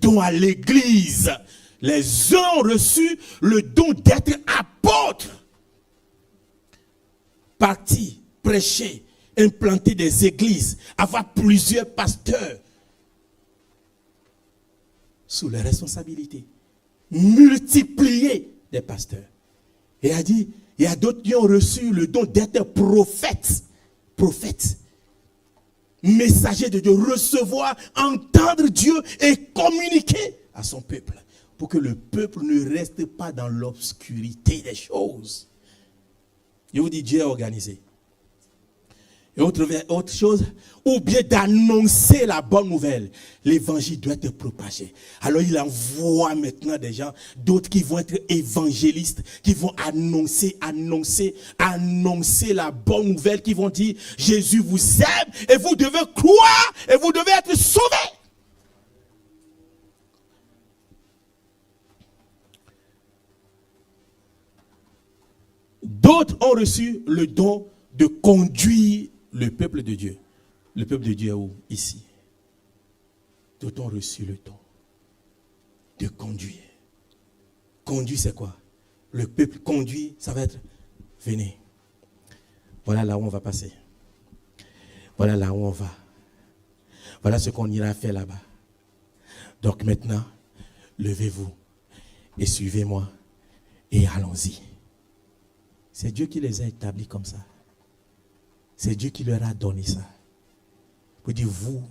don à l'église. Les uns ont reçu le don d'être apôtres. partir, prêcher, implanter des églises, avoir plusieurs pasteurs sous les responsabilités, multiplier des pasteurs. Et il a dit, il y a d'autres qui ont reçu le don d'être prophètes, messagers de Dieu, recevoir, entendre Dieu et communiquer à son peuple, pour que le peuple ne reste pas dans l'obscurité des choses. Je vous dis, Dieu est organisé. Et autre chose, ou bien d'annoncer la bonne nouvelle. L'évangile doit être propagé. Alors il envoie maintenant des gens, d'autres qui vont être évangélistes, qui vont annoncer la bonne nouvelle, qui vont dire, Jésus vous aime et vous devez croire et vous devez être sauvés. D'autres ont reçu le don de conduire le peuple de Dieu. Le peuple de Dieu est où? Ici. D'autres ont reçu le don de conduire. Conduire, c'est quoi? Le peuple conduit, ça va être, venez. Voilà là où on va passer. Voilà là où on va. Voilà ce qu'on ira faire là-bas. Donc maintenant, levez-vous et suivez-moi et allons-y. C'est Dieu qui les a établis comme ça. C'est Dieu qui leur a donné ça. Pour dire, vous,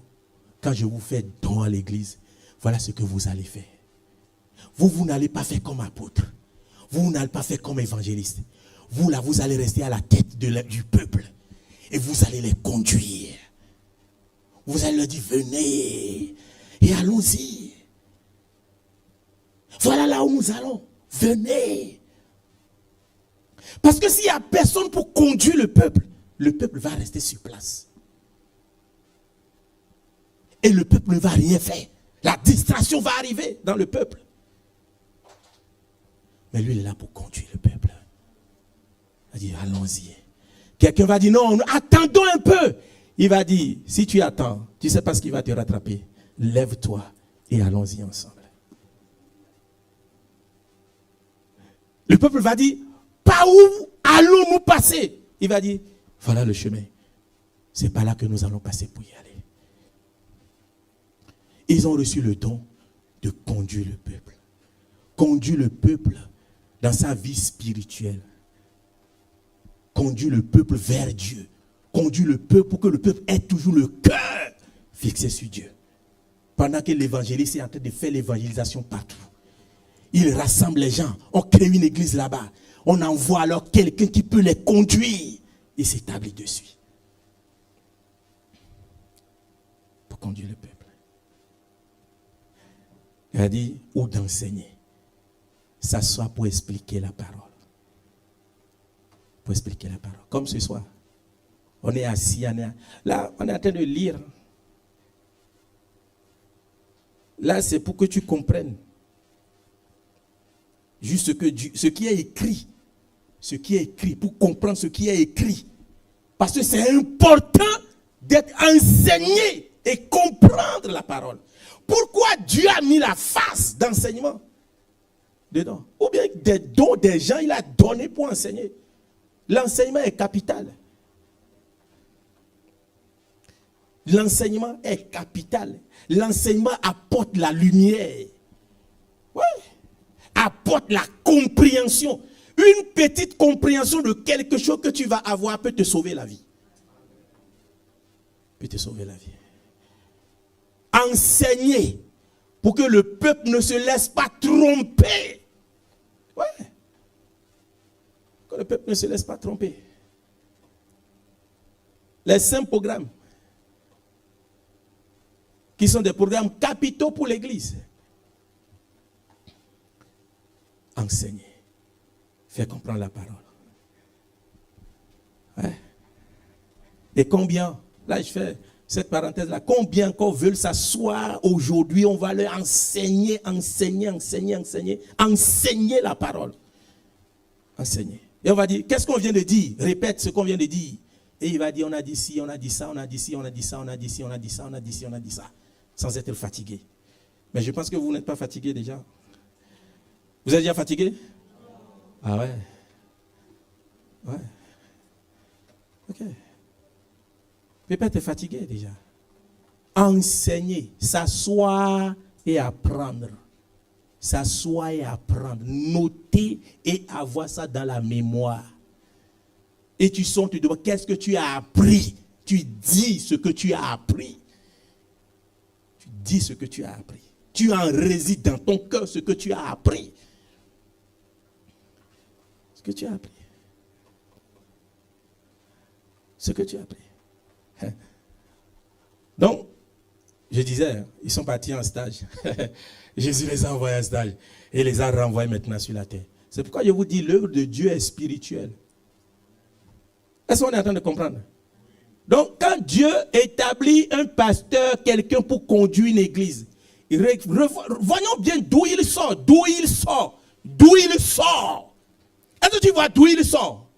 quand je vous fais don à l'église, voilà ce que vous allez faire. Vous n'allez pas faire comme apôtre. Vous n'allez pas faire comme évangéliste. Vous, là, vous allez rester à la tête du peuple. Et vous allez les conduire. Vous allez leur dire, venez et allons-y. Voilà là où nous allons. Venez. Parce que s'il n'y a personne pour conduire le peuple va rester sur place. Et le peuple ne va rien faire. La distraction va arriver dans le peuple. Mais lui, il est là pour conduire le peuple. Il va dire, allons-y. Quelqu'un va dire, non, attendons un peu. Il va dire, si tu attends, tu ne sais pas ce qui va te rattraper. Lève-toi et allons-y ensemble. Le peuple va dire, par où allons-nous passer? Il va dire, voilà le chemin. C'est par là que nous allons passer pour y aller. Ils ont reçu le don de conduire le peuple. Conduire le peuple dans sa vie spirituelle. Conduire le peuple vers Dieu. Conduire le peuple pour que le peuple ait toujours le cœur fixé sur Dieu. Pendant que l'évangéliste est en train de faire l'évangélisation partout. Il rassemble les gens. On crée une église là-bas. On envoie alors quelqu'un qui peut les conduire. Il s'établit dessus. Pour conduire le peuple. Il a dit, ou d'enseigner. S'asseoir pour expliquer la parole. Pour expliquer la parole. Comme ce soir. On est assis, là, on est en train de lire. Là, c'est pour que tu comprennes. Juste ce qui est écrit. Ce qui est écrit, pour comprendre ce qui est écrit. Parce que c'est important d'être enseigné et comprendre la parole. Pourquoi Dieu a mis la face d'enseignement dedans? Ou bien des dons des gens, il a donné pour enseigner. L'enseignement est capital. L'enseignement est capital. L'enseignement apporte la lumière. Ouais. Apporte la compréhension. Une petite compréhension de quelque chose que tu vas avoir peut te sauver la vie. Peut te sauver la vie. Enseigner pour que le peuple ne se laisse pas tromper. Ouais. Que le peuple ne se laisse pas tromper. Les 5 programmes qui sont des programmes capitaux pour l'Église. Enseigner. Faire comprendre la parole. Ouais. Et combien, là je fais cette parenthèse-là, combien encore veulent s'asseoir aujourd'hui, on va leur enseigner la parole. Enseigner. Et on va dire, qu'est-ce qu'on vient de dire? Répète ce qu'on vient de dire. Et il va dire, on a dit ci, on a dit ça, on a dit ci, on a dit ça, on a dit ci, on a dit ça, on a dit ci, on a dit ça. Sans être fatigué. Mais je pense que vous n'êtes pas fatigué déjà. Vous êtes déjà fatigué? Ah ouais. Ouais. Ok. Pépère, tu es fatigué déjà. Enseigner, s'asseoir et apprendre. S'asseoir et apprendre. Noter et avoir ça dans la mémoire. Et tu sens, tu demandes, qu'est-ce que tu as appris? Tu dis ce que tu as appris. Tu dis ce que tu as appris. Tu en résides dans ton cœur ce que tu as appris. Ce que tu as appris. Ce que tu as appris. Donc, je disais, ils sont partis en stage. Jésus les a envoyés en stage et les a renvoyés maintenant sur la terre. C'est pourquoi je vous dis, l'œuvre de Dieu est spirituelle. Est-ce qu'on est en train de comprendre? Donc, quand Dieu établit un pasteur, quelqu'un pour conduire une église, voyons bien d'où il sort, d'où il sort, d'où il sort. Est-ce que tu vois d'où il sort?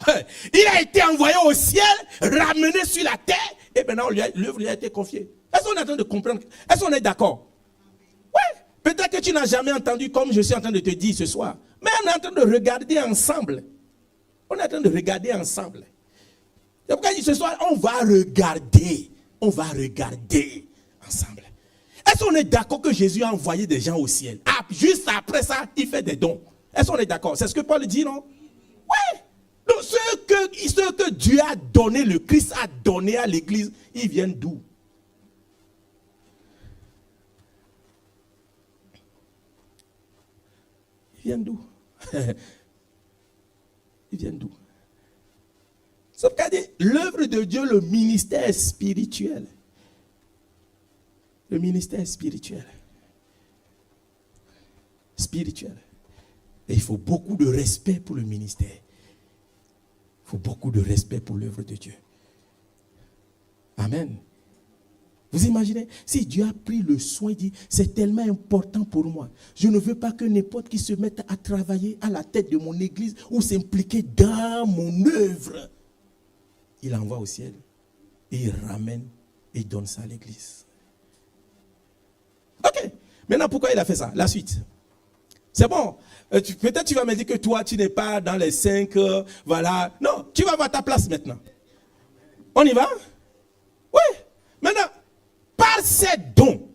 Il a été envoyé au ciel, ramené sur la terre, et maintenant l'œuvre lui a été confiée. Est-ce qu'on est en train de comprendre? Est-ce qu'on est d'accord? Oui. Peut-être que tu n'as jamais entendu comme je suis en train de te dire ce soir. Mais on est en train de regarder ensemble. On est en train de regarder ensemble. C'est pourquoi ce soir, on va regarder. On va regarder ensemble. Est-ce qu'on est d'accord que Jésus a envoyé des gens au ciel? Ah, juste après ça, il fait des dons. Est-ce qu'on est d'accord? C'est ce que Paul dit, non? Oui. Donc, ce que Dieu a donné, le Christ a donné à l'église, ils viennent d'où? Ils viennent d'où? Ils viennent d'où? C'est pourquoi dit l'œuvre de Dieu, le ministère spirituel. Le ministère spirituel. Spirituel. Et il faut beaucoup de respect pour le ministère. Il faut beaucoup de respect pour l'œuvre de Dieu. Amen. Vous imaginez, si Dieu a pris le soin, il dit, c'est tellement important pour moi. Je ne veux pas que n'importe qui se mette à travailler à la tête de mon église ou s'impliquer dans mon œuvre. Il envoie au ciel et il ramène et il donne ça à l'église. Ok. Maintenant, pourquoi il a fait ça? La suite. C'est bon. Peut-être tu vas me dire que toi, tu n'es pas dans les 5, voilà. Non, tu vas avoir ta place maintenant. On y va? Oui. Maintenant, par ces dons,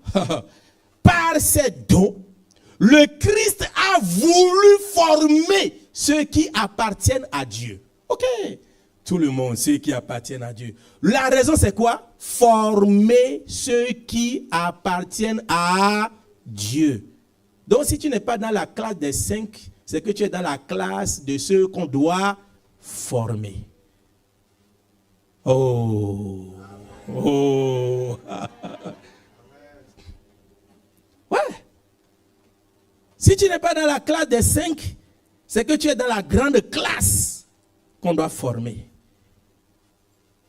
le Christ a voulu former ceux qui appartiennent à Dieu. Ok. Tout le monde, ceux qui appartiennent à Dieu. La raison, c'est quoi? Former ceux qui appartiennent à Dieu. Donc, si tu n'es pas dans la classe des 5, c'est que tu es dans la classe de ceux qu'on doit former. Oh. Oh. Ouais. Si tu n'es pas dans la classe des 5, c'est que tu es dans la grande classe qu'on doit former.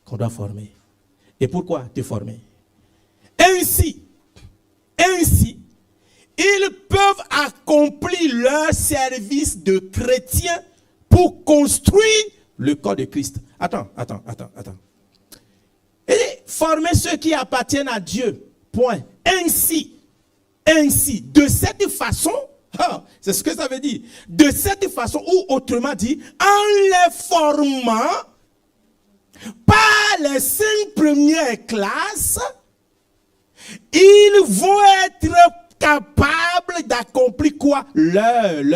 Qu'on doit former. Et pourquoi te former? Ainsi, ils peuvent accomplir leur service de chrétien pour construire le corps de Christ. Attends. Et former ceux qui appartiennent à Dieu. Point. Ainsi, de cette façon, c'est ce que ça veut dire. De cette façon, ou autrement dit, en les formant par les 5 premières classes, ils vont être capables d'accomplir quoi? Leur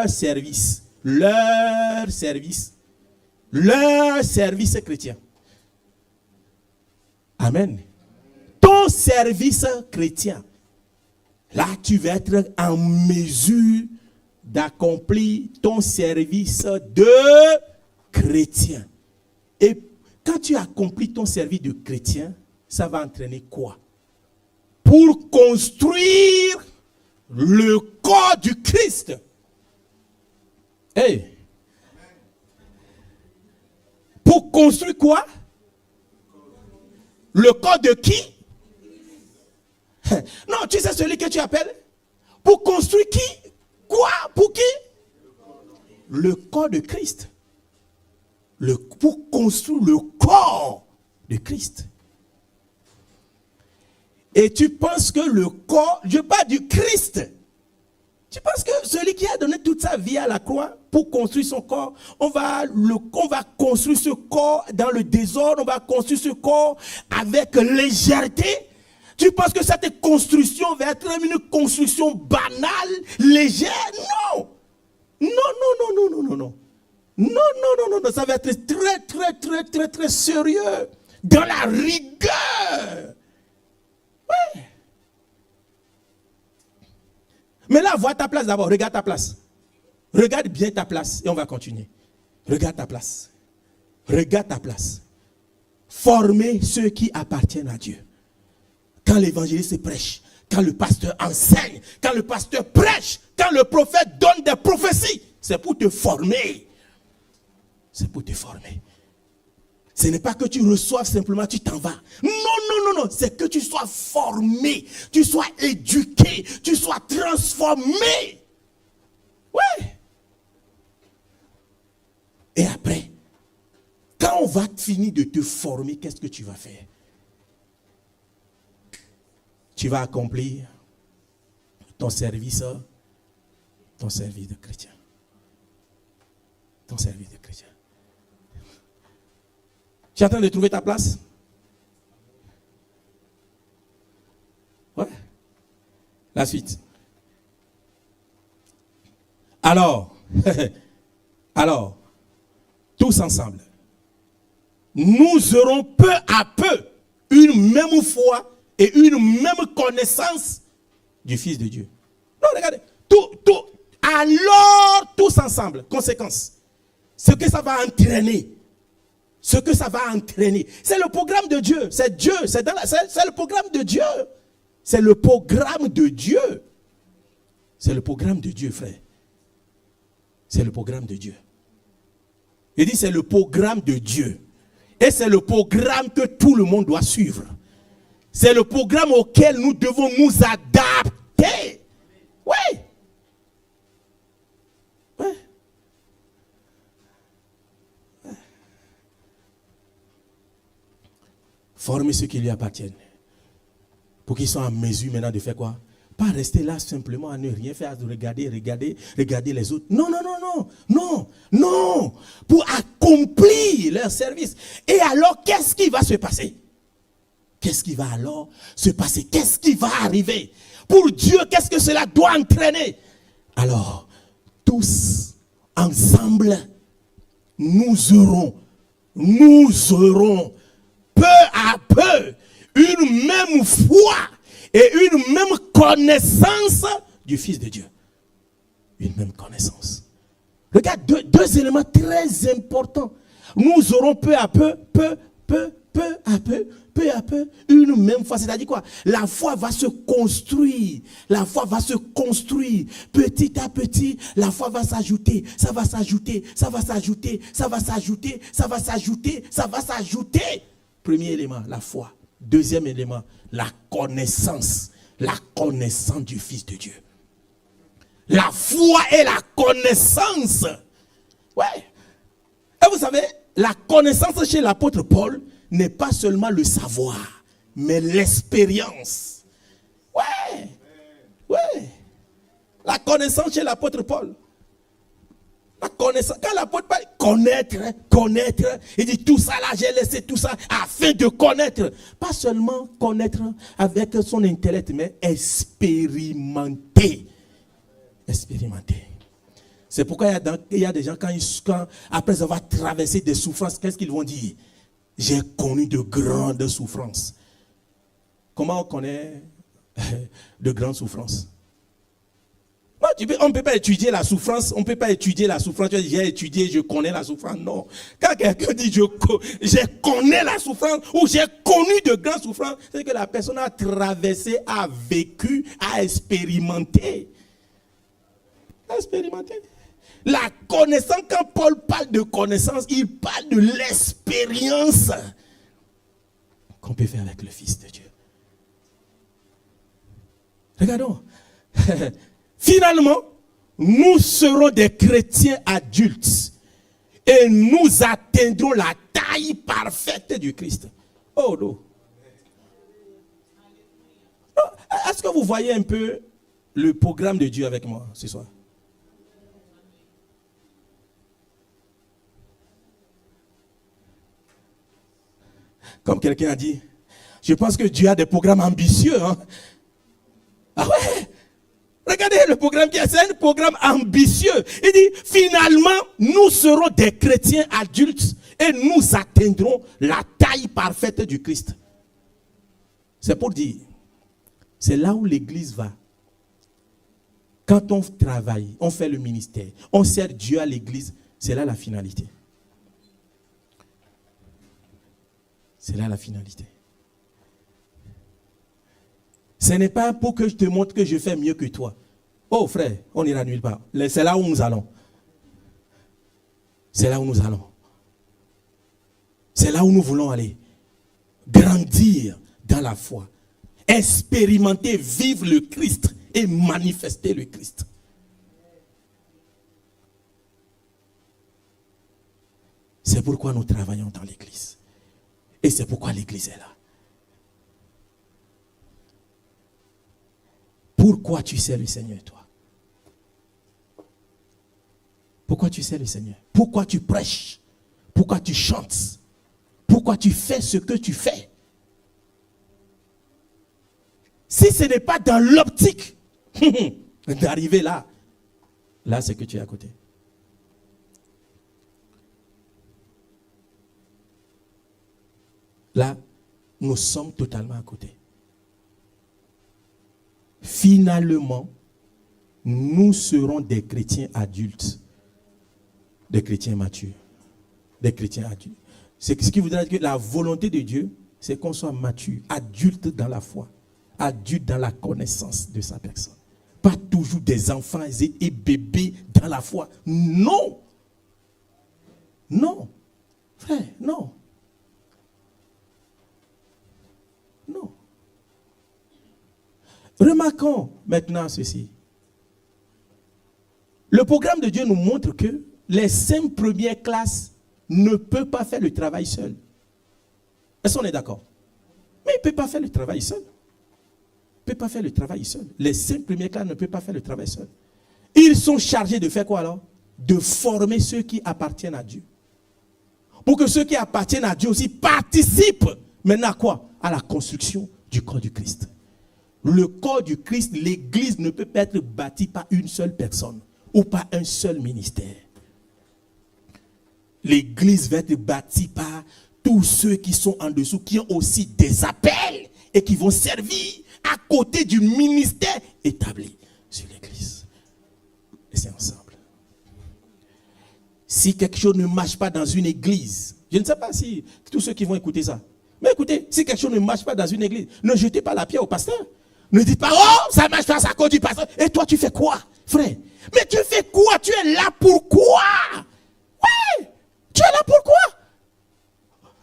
service. Leur service chrétien. Amen. Ton service chrétien. Là, tu vas être en mesure d'accomplir ton service de chrétien. Et quand tu accomplis ton service de chrétien, ça va entraîner quoi? Pour construire le corps du Christ. Hey. Pour construire quoi? Le corps de qui? Non, tu sais celui que tu appelles? Pour construire qui? Quoi? Pour qui? Le corps de Christ. Pour construire le corps de Christ. Et tu penses que le corps, je parle du Christ. Tu penses que celui qui a donné toute sa vie à la croix pour construire son corps, on va construire ce corps dans le désordre, on va construire ce corps avec légèreté? Tu penses que cette construction va être une construction banale, légère? Non! Non, non, non, non, non, non, non. Non, non, non, non, ça va être très, très, très, très, très sérieux. Dans la rigueur. Ouais. Mais là, vois ta place d'abord. Regarde ta place. Regarde bien ta place et on va continuer. Regarde ta place. Regarde ta place. Formez ceux qui appartiennent à Dieu. Quand l'évangéliste prêche, quand le pasteur enseigne, quand le pasteur prêche, quand le prophète donne des prophéties, c'est pour te former. C'est pour te former. Ce n'est pas que tu reçoives simplement, tu t'en vas. Non, non, non, non. C'est que tu sois formé, tu sois éduqué, tu sois transformé. Ouais. Et après, quand on va finir de te former, qu'est-ce que tu vas faire? Tu vas accomplir ton service de chrétien. Ton service de chrétien. Tu es en train de trouver ta place? Ouais. La suite. Alors, tous ensemble, nous aurons peu à peu une même foi et une même connaissance du Fils de Dieu. Non, regardez. Alors, tous ensemble, conséquence. Ce que ça va entraîner. Ce que ça va entraîner. C'est le programme de Dieu. C'est Dieu. C'est le programme de Dieu. C'est le programme de Dieu. C'est le programme de Dieu, frère. C'est le programme de Dieu. Il dit c'est le programme de Dieu. Et c'est le programme que tout le monde doit suivre. C'est le programme auquel nous devons nous adapter. Oui. Oui. Former ceux qui lui appartiennent. Pour qu'ils soient en mesure maintenant de faire quoi? Pas rester là simplement à ne rien faire, à regarder les autres. Non, non, non, non, non, non. Pour accomplir leur service. Et alors, qu'est-ce qui va se passer? Qu'est-ce qui va alors se passer? Qu'est-ce qui va arriver? Pour Dieu, qu'est-ce que cela doit entraîner? Alors, tous ensemble, nous aurons peu à peu une même foi et une même connaissance du Fils de Dieu. Une même connaissance. Regarde, deux éléments très importants. Nous aurons peu à peu, une même foi. C'est-à-dire quoi? La foi va se construire. La foi va se construire. Petit à petit, la foi va s'ajouter. Ça va s'ajouter. Ça va s'ajouter. Ça va s'ajouter. Ça va s'ajouter. Ça va s'ajouter. Premier élément, la foi. Deuxième élément, la connaissance. La connaissance du Fils de Dieu. La foi et la connaissance. Ouais. Et vous savez, la connaissance chez l'apôtre Paul n'est pas seulement le savoir, mais l'expérience. Ouais. Ouais. La connaissance chez l'apôtre Paul. La connaissance. Quand l'apôtre Paul connaître, il dit tout ça là, j'ai laissé tout ça afin de connaître. Pas seulement connaître avec son intellect, mais expérimenter. Expérimenter. C'est pourquoi il y a des gens, quand après avoir traversé des souffrances, qu'est-ce qu'ils vont dire? J'ai connu de grandes souffrances. Comment on connaît de grandes souffrances? Non, on ne peut pas étudier la souffrance. On ne peut pas étudier la souffrance. Tu dis, j'ai étudié, je connais la souffrance. Non. Quand quelqu'un dit, je connais la souffrance ou j'ai connu de grandes souffrances, c'est que la personne a traversé, a vécu, a expérimenté. A expérimenté. La connaissance, quand Paul parle de connaissance, il parle de l'expérience qu'on peut faire avec le Fils de Dieu. Regardons. Finalement, nous serons des chrétiens adultes et nous atteindrons la taille parfaite du Christ. Oh non. Est-ce que vous voyez un peu le programme de Dieu avec moi ce soir? Comme quelqu'un a dit, je pense que Dieu a des programmes ambitieux. Hein? Ah ouais? Regardez le programme qui est, c'est un programme ambitieux. Il dit, finalement, nous serons des chrétiens adultes et nous atteindrons la taille parfaite du Christ. C'est pour dire, c'est là où l'église va. Quand on travaille, on fait le ministère, on sert Dieu à l'église, c'est là la finalité. C'est là la finalité. Ce n'est pas pour que je te montre que je fais mieux que toi. Oh frère, on n'ira nulle part. C'est là où nous allons. C'est là où nous allons. C'est là où nous voulons aller. Grandir dans la foi. Expérimenter, vivre le Christ et manifester le Christ. C'est pourquoi nous travaillons dans l'église. Et c'est pourquoi l'église est là. Pourquoi tu sers le Seigneur, toi? Pourquoi tu sers le Seigneur? Pourquoi tu prêches? Pourquoi tu chantes? Pourquoi tu fais ce que tu fais? Si ce n'est pas dans l'optique d'arriver là, là c'est que tu es à côté. Là, nous sommes totalement à côté. Finalement, nous serons des chrétiens adultes, des chrétiens matures, des chrétiens adultes. C'est ce qui voudrait dire que la volonté de Dieu, c'est qu'on soit mature, adulte dans la foi, adulte dans la connaissance de sa personne. Pas toujours des enfants et bébés dans la foi. Non. Non. Frère, non. Non. Remarquons maintenant ceci. Le programme de Dieu nous montre que les 5 premières classes ne peuvent pas faire le travail seul. Est-ce qu'on est d'accord? Mais ils ne peuvent pas faire le travail seul. Ils ne peuvent pas faire le travail seul. Les 5 premières classes ne peuvent pas faire le travail seul. Ils sont chargés de faire quoi alors? De former ceux qui appartiennent à Dieu. Pour que ceux qui appartiennent à Dieu aussi participent maintenant à quoi? À la construction du corps du Christ. Le corps du Christ, l'église ne peut pas être bâtie par une seule personne ou par un seul ministère. L'église va être bâtie par tous ceux qui sont en dessous, qui ont aussi des appels et qui vont servir à côté du ministère établi sur l'église. Et c'est ensemble. Si quelque chose ne marche pas dans une église, je ne sais pas si tous ceux qui vont écouter ça, mais écoutez, si quelque chose ne marche pas dans une église, ne jetez pas la pierre au pasteur. Ne dites pas, oh, ça ne marche pas, c'est à cause du pasteur. Et toi, tu fais quoi, frère? Mais tu fais quoi? Tu es là pourquoi? Oui, tu es là pourquoi?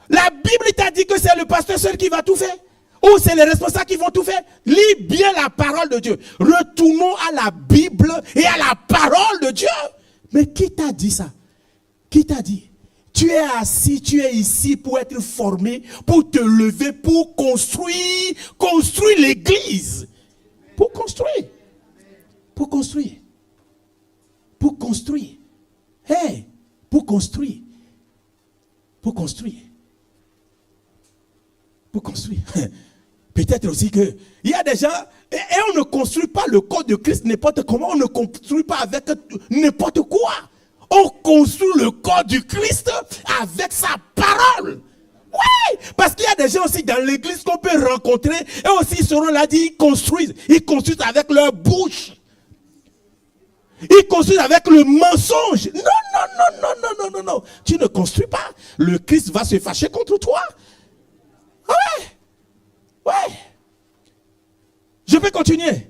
La Bible t'a dit que c'est le pasteur seul qui va tout faire? Ou c'est les responsables qui vont tout faire? Lis bien la parole de Dieu. Retournons à la Bible et à la parole de Dieu. Mais qui t'a dit ça? Qui t'a dit? Tu es assis, tu es ici pour être formé, pour te lever, pour construire l'église. Pour construire. Pour construire. Pour construire. Hey, pour construire. Pour construire. Pour construire. Peut-être aussi que il y a des gens, et on ne construit pas le corps de Christ n'importe comment, on ne construit pas avec n'importe quoi. On construit le corps du Christ avec sa parole. Oui, parce qu'il y a des gens aussi dans l'église qu'on peut rencontrer et aussi ils seront là, ils construisent avec leur bouche. Ils construisent avec le mensonge. Non, non, non, non, non, non, non, non. Tu ne construis pas. Le Christ va se fâcher contre toi. Ouais. Ouais. Je vais continuer.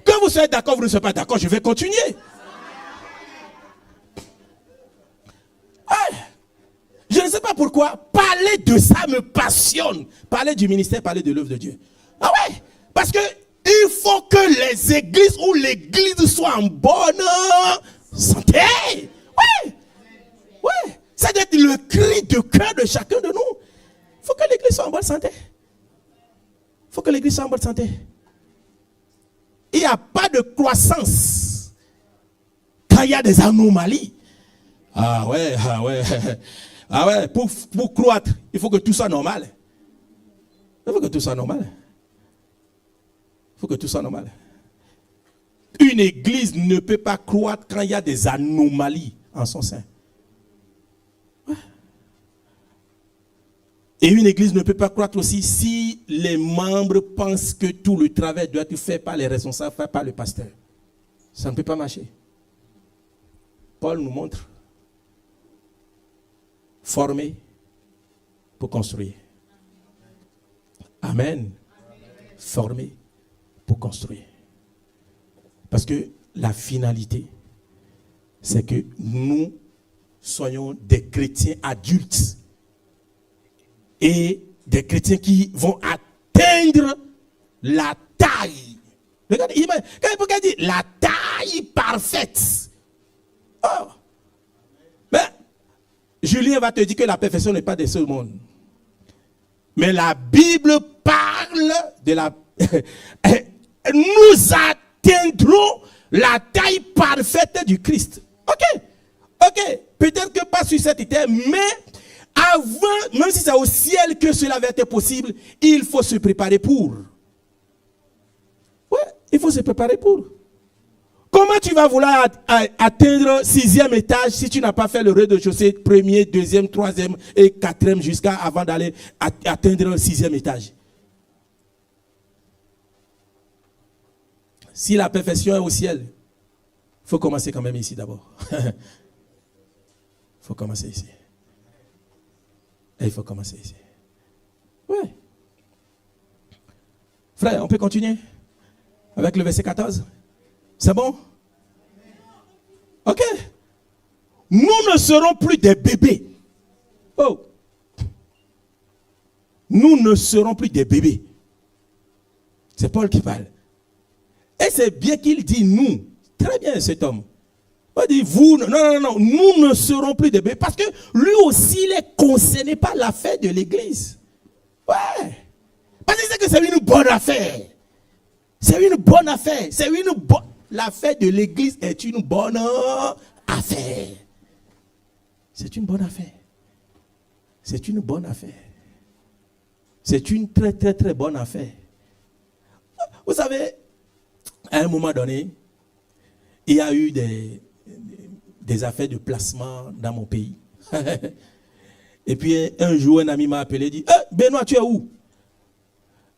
Que vous soyez d'accord, vous ne soyez pas d'accord, je vais continuer. Ouais. Je ne sais pas pourquoi, parler de ça me passionne. Parler du ministère, parler de l'œuvre de Dieu. Ah ouais, parce que il faut que les églises ou l'église soient en bonne santé. Ouais, ouais. Ça doit être le cri de cœur de chacun de nous. Il faut que l'église soit en bonne santé. Il faut que l'église soit en bonne santé. Il croissance quand il y a des anomalies. Ah ouais. Ah ouais, pour croître, il faut que tout soit normal. Il faut que tout soit normal. Il faut que tout soit normal. Une église ne peut pas croître quand il y a des anomalies en son sein. Ouais. Et une église ne peut pas croître aussi si les membres pensent que tout le travail doit être fait par les responsables, fait par le pasteur. Ça ne peut pas marcher. Paul nous montre former pour construire. Amen. Former pour construire. Parce que la finalité, c'est que nous soyons des chrétiens adultes et des chrétiens qui vont atteindre la taille. Regardez, quand il dit la taille parfaite. Oh. Mais Julien va te dire que la perfection n'est pas de ce monde. Mais la Bible parle de la... Nous atteindrons la taille parfaite du Christ. Ok. Peut-être que pas sur cette terre, mais avant, même si c'est au ciel que cela va être possible, il faut se préparer pour. Ouais, il faut se préparer pour. Comment tu vas vouloir atteindre 6e étage si tu n'as pas fait le rez-de-chaussée, 1er, 2e, 3e et 4e jusqu'à avant d'aller atteindre le 6e étage? Si la perfection est au ciel, il faut commencer quand même ici d'abord. Il faut commencer ici. Et il faut commencer ici. Oui. Frère, on peut continuer avec le verset 14? C'est bon? Ok. Nous ne serons plus des bébés. Oh. Nous ne serons plus des bébés. C'est Paul qui parle. Et c'est bien qu'il dit nous. Très bien cet homme. Il dit vous. Non. Nous ne serons plus des bébés. Parce que lui aussi, il est concerné par l'affaire de l'église. Ouais. Parce qu'il sait que c'est une bonne affaire. C'est une bonne affaire. C'est une bonne... L'affaire de l'église est une bonne affaire. C'est une bonne affaire. C'est une bonne affaire. C'est une très, très, très bonne affaire. Vous savez, à un moment donné, il y a eu des affaires de placement dans mon pays. Et puis, un jour, un ami m'a appelé et dit, Benoît, tu es où?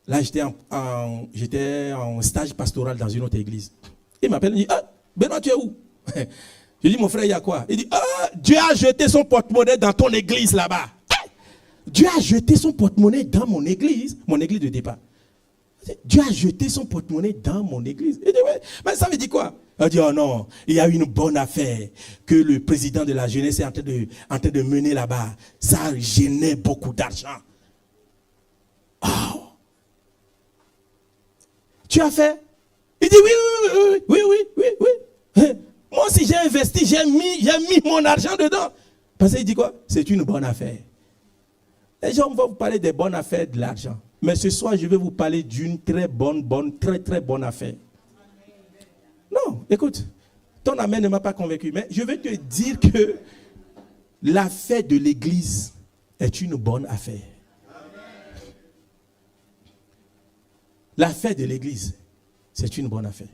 Là, j'étais en stage pastoral dans une autre église. Il m'appelle et dit, Benoît, tu es où? Je dis, mon frère, il y a quoi? Il dit, Dieu a jeté son porte-monnaie dans ton église là-bas. Dieu a jeté son porte-monnaie dans mon église de départ. Dieu a jeté son porte-monnaie dans mon église. Il dit, ouais, mais ça veut dire quoi? Il dit, oh non, il y a une bonne affaire que le président de la jeunesse est en train de mener là-bas. Ça génère beaucoup d'argent. Oh. Tu as fait? Il dit, oui. Moi aussi j'ai investi, j'ai mis mon argent dedans. Parce qu'il dit quoi? C'est une bonne affaire. Les gens vont vous parler des bonnes affaires de l'argent. Mais ce soir, je vais vous parler d'une très bonne affaire. Non, écoute, ton amen ne m'a pas convaincu. Mais je vais te dire que l'affaire de l'église est une bonne affaire. L'affaire de l'église, c'est une bonne affaire.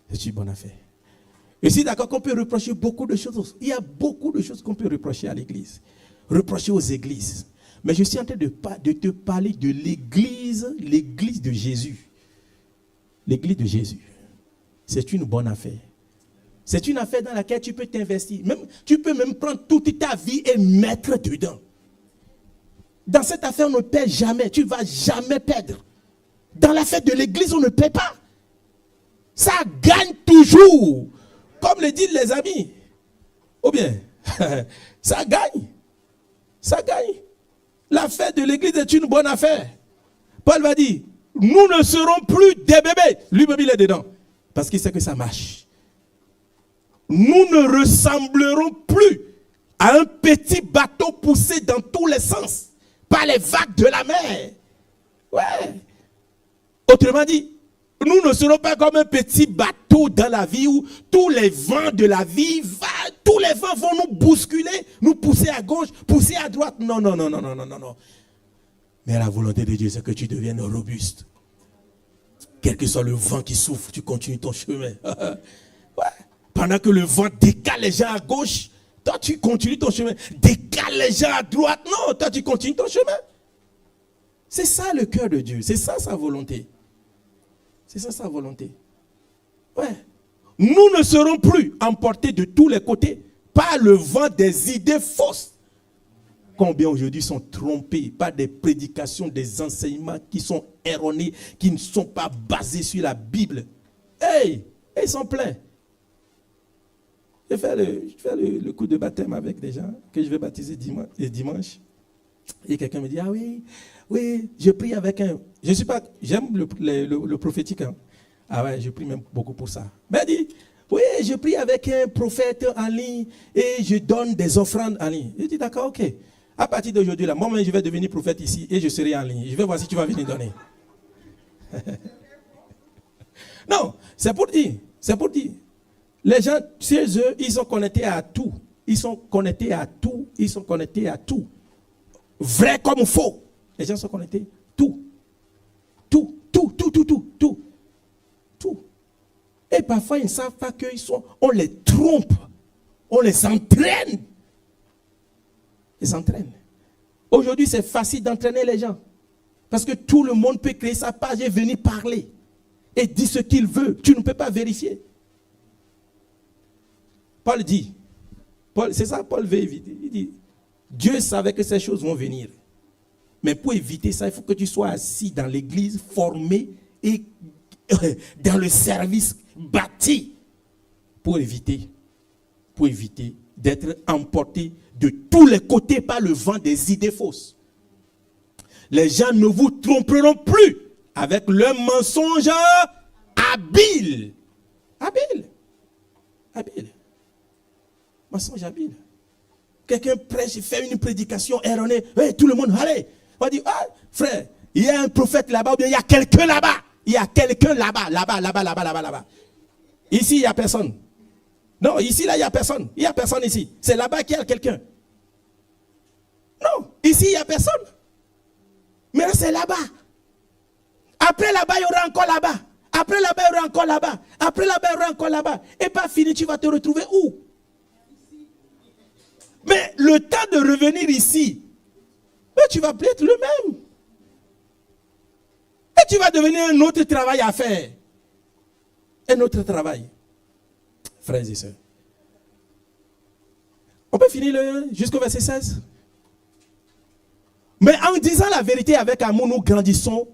C'est une bonne affaire. Et c'est d'accord qu'on peut reprocher beaucoup de choses. Il y a beaucoup de choses qu'on peut reprocher à l'église. Reprocher aux églises. Mais je suis en train de te parler de l'église de Jésus. L'église de Jésus. C'est une bonne affaire. C'est une affaire dans laquelle tu peux t'investir. Tu peux même prendre toute ta vie et mettre dedans. Dans cette affaire, on ne perd jamais. Tu ne vas jamais perdre. Dans l'affaire de l'église, on ne perd pas. Ça gagne toujours. Comme le disent les amis. Ou bien, ça gagne. Ça gagne. L'affaire de l'église est une bonne affaire. Paul va dire, nous ne serons plus des bébés. Lui-même, il est dedans. Parce qu'il sait que ça marche. Nous ne ressemblerons plus à un petit bateau poussé dans tous les sens par les vagues de la mer. Ouais. Autrement dit, Nous ne serons pas comme un petit bateau dans la vie où tous les vents de la vie, tous les vents vont nous bousculer, nous pousser à gauche, pousser à droite. Non, non, non, non, non, non, non, non. Mais la volonté de Dieu, c'est que tu deviennes robuste. Quel que soit le vent qui souffle, tu continues ton chemin. Ouais. Pendant que le vent décale les gens à gauche, toi tu continues ton chemin. Décale les gens à droite, non, toi tu continues ton chemin. C'est ça le cœur de Dieu, c'est ça sa volonté. C'est ça sa volonté. Ouais. Nous ne serons plus emportés de tous les côtés par le vent des idées fausses. Combien aujourd'hui sont trompés par des prédications, des enseignements qui sont erronés, qui ne sont pas basés sur la Bible. Hey, ils sont pleins. Je fais le coup de baptême avec des gens que je vais baptiser dimanche. Et quelqu'un me dit, ah oui, je prie avec un... Je suis pas... J'aime le prophétique. Hein. Ah ouais, je prie même beaucoup pour ça. Mais il dit, oui, je prie avec un prophète en ligne et je donne des offrandes en ligne. Je dis, d'accord, ok. À partir d'aujourd'hui, là, moi-même, je vais devenir prophète ici et je serai en ligne. Je vais voir si tu vas venir donner. Non, c'est pour dire. C'est pour dire. Les gens, chez eux, ils sont connectés à tout. Ils sont connectés à tout. Ils sont connectés à tout. Vrai comme faux. Les gens sont connectés. Tout. Tout. Et parfois, ils ne savent pas qu'ils sont... On les trompe. On les entraîne. Ils s'entraînent. Aujourd'hui, c'est facile d'entraîner les gens. Parce que tout le monde peut créer sa page et venir parler. Et dire ce qu'il veut. Tu ne peux pas vérifier. Paul dit, c'est ça Paul veut éviter. Il dit, Dieu savait que ces choses vont venir. Mais pour éviter ça, il faut que tu sois assis dans l'église, formé et dans le service bâti pour éviter d'être emporté de tous les côtés par le vent des idées fausses. Les gens ne vous tromperont plus avec le mensonge habile. Habile. Mensonge habile. Quelqu'un prêche, fait une prédication erronée. Hey, tout le monde, allez. On va dire, ah, frère, il y a un prophète là-bas, ou bien il y a quelqu'un là-bas. Il y a quelqu'un là-bas. Ici, il n'y a personne. Non, ici, là, il n'y a personne. Il n'y a personne ici. C'est là-bas qu'il y a quelqu'un. Non, ici, il n'y a personne. Mais là, c'est là-bas. Après là-bas, il y aura encore là-bas. Après là-bas, il y aura encore là-bas. Après là-bas, il y aura encore là-bas. Et pas fini, tu vas te retrouver où? Mais le temps de revenir ici, tu vas plus être le même. Et tu vas devenir un autre travail à faire. Un autre travail. Frères et sœurs. On peut finir jusqu'au verset 16. Mais en disant la vérité avec amour, nous grandissons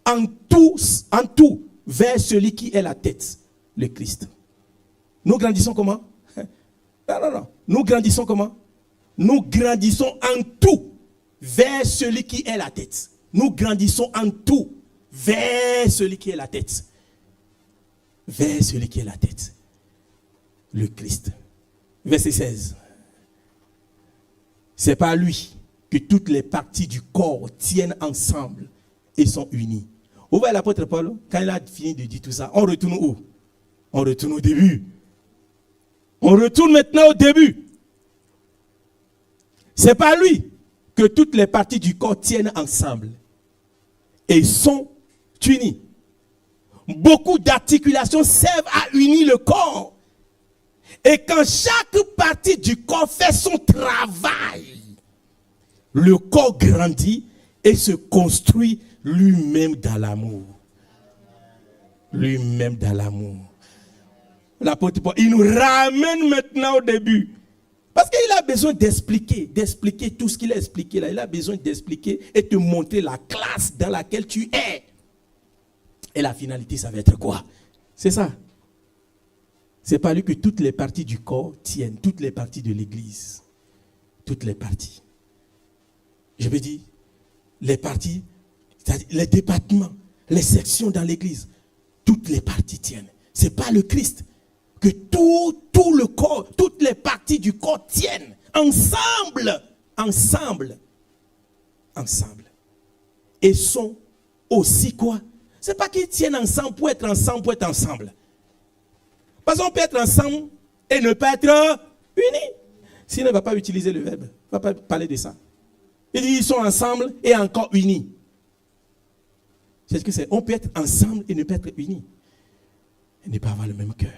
en tout vers celui qui est la tête, le Christ. Nous grandissons comment? Non. Nous grandissons comment? Nous grandissons en tout vers celui qui est la tête. Nous grandissons en tout vers celui qui est la tête. Vers celui qui est la tête. Le Christ. Verset 16. C'est par lui que toutes les parties du corps tiennent ensemble et sont unies. Vous voyez l'apôtre Paul, quand il a fini de dire tout ça, on retourne où? On retourne au début. On retourne maintenant au début. C'est par lui que toutes les parties du corps tiennent ensemble et sont unies. Beaucoup d'articulations servent à unir le corps. Et quand chaque partie du corps fait son travail, le corps grandit et se construit lui-même dans l'amour. Lui-même dans l'amour. L'apôtre Paul, il nous ramène maintenant au début. Parce qu'il a besoin d'expliquer tout ce qu'il a expliqué là. Il a besoin d'expliquer et te montrer la classe dans laquelle tu es. Et la finalité, ça va être quoi? C'est ça. C'est par lui que toutes les parties du corps tiennent, toutes les parties de l'église. Toutes les parties. Je veux dire, les parties, c'est-à-dire les départements, les sections dans l'église, toutes les parties tiennent. C'est pas le Christ. Que tout le corps, toutes les parties du corps tiennent ensemble. Et sont aussi quoi? Ce n'est pas qu'ils tiennent ensemble pour être ensemble. Parce qu'on peut être ensemble et ne pas être unis. Sinon, il ne va pas utiliser le verbe. Il ne va pas parler de ça. Il dit ils sont ensemble et encore unis. C'est ce que c'est. On peut être ensemble et ne pas être unis. Et ne pas avoir le même cœur.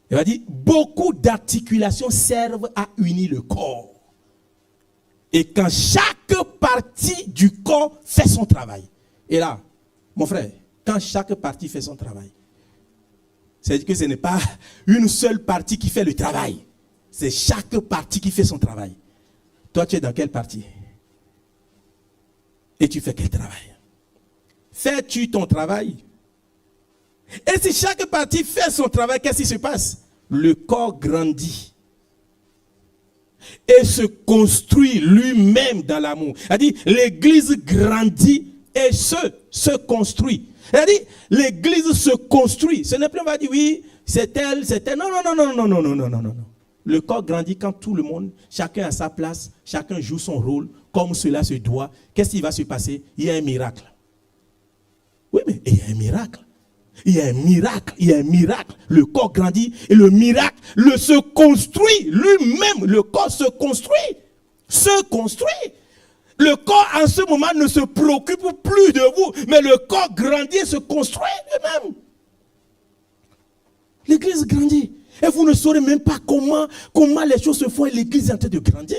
Il va dire, beaucoup d'articulations servent à unir le corps. Et quand chaque partie du corps fait son travail. Et là, mon frère, quand chaque partie fait son travail, c'est-à-dire que ce n'est pas une seule partie qui fait le travail. C'est chaque partie qui fait son travail. Toi, tu es dans quelle partie? Et tu fais quel travail? Fais-tu ton travail? Et si chaque partie fait son travail, qu'est-ce qui se passe? Le corps grandit et se construit lui-même dans l'amour. C'est-à-dire, l'église grandit et se construit. C'est-à-dire, l'église se construit. Ce n'est plus, on va dire, oui, c'est elle. Non. Le corps grandit quand tout le monde, chacun a sa place, chacun joue son rôle, comme cela se doit. Qu'est-ce qui va se passer? Il y a un miracle. Oui, mais il y a un miracle. Il y a un miracle. Le corps grandit et le miracle se construit lui-même. Le corps se construit. Le corps en ce moment ne se préoccupe plus de vous, mais le corps grandit et se construit lui-même. L'église grandit. Et vous ne saurez même pas comment les choses se font et l'église est en train de grandir.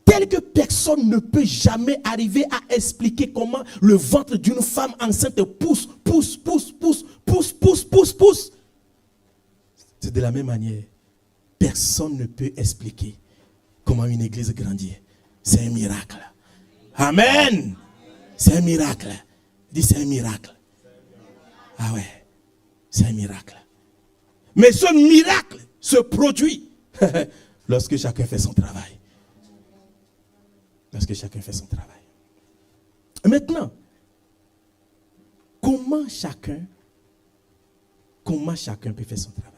Tel que personne ne peut jamais arriver à expliquer comment le ventre d'une femme enceinte pousse. C'est de la même manière. Personne ne peut expliquer comment une église grandit. C'est un miracle. Amen. C'est un miracle. Dis c'est un miracle. Ah ouais. C'est un miracle. Mais ce miracle se produit lorsque chacun fait son travail. Lorsque chacun fait son travail. Maintenant, comment chacun peut faire son travail?